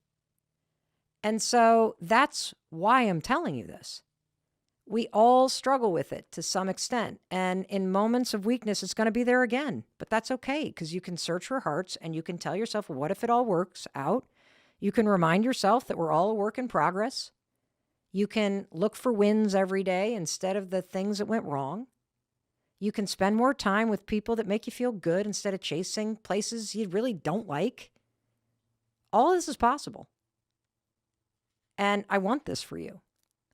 And so that's why I'm telling you this. We all struggle with it to some extent. And in moments of weakness, it's going to be there again. But that's okay, because you can search your hearts and you can tell yourself, well, what if it all works out? You can remind yourself that we're all a work in progress. You can look for wins every day instead of the things that went wrong. You can spend more time with people that make you feel good instead of chasing places you really don't like. All this is possible. And I want this for you,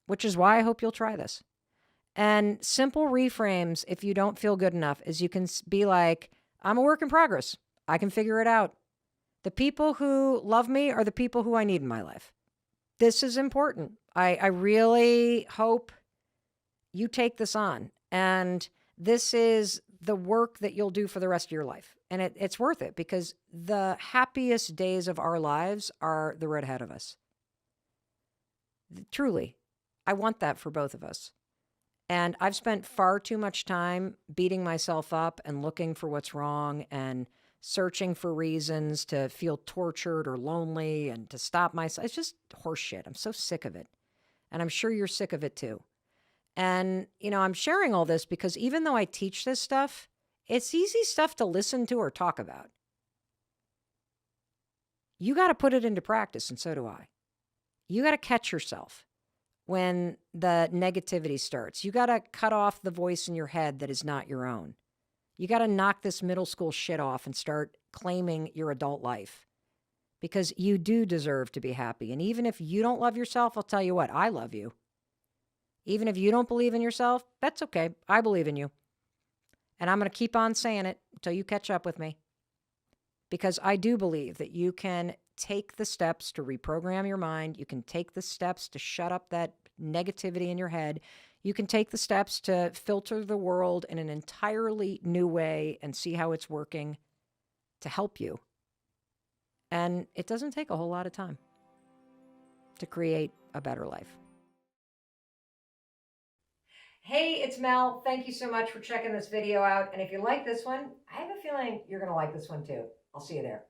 which is why I hope you'll try this. And simple reframes, if you don't feel good enough, is you can be like, I'm a work in progress. I can figure it out. The people who love me are the people who I need in my life. This is important. I really hope you take this on. And this is the work that you'll do for the rest of your life. And it's worth it, because the happiest days of our lives are the road ahead of us. Truly, I want that for both of us. And I've spent far too much time beating myself up and looking for what's wrong and searching for reasons to feel tortured or lonely and to stop myself. It's just horseshit. I'm so sick of it. And I'm sure you're sick of it too. And, I'm sharing all this because even though I teach this stuff, it's easy stuff to listen to or talk about. You got to put it into practice, and so do I. You got to catch yourself when the negativity starts. You got to cut off the voice in your head that is not your own. You got to knock this middle school shit off and start claiming your adult life, because you do deserve to be happy. And even if you don't love yourself, I'll tell you what, I love you. Even if you don't believe in yourself, that's okay. I believe in you. And I'm going to keep on saying it until you catch up with me, because I do believe that you can take the steps to reprogram your mind. You can take the steps to shut up that negativity in your head. You can take the steps to filter the world in an entirely new way and see how it's working to help you. And it doesn't take a whole lot of time to create a better life. Hey, it's Mel. Thank you so much for checking this video out. And if you like this one, I have a feeling you're going to like this one too. I'll see you there.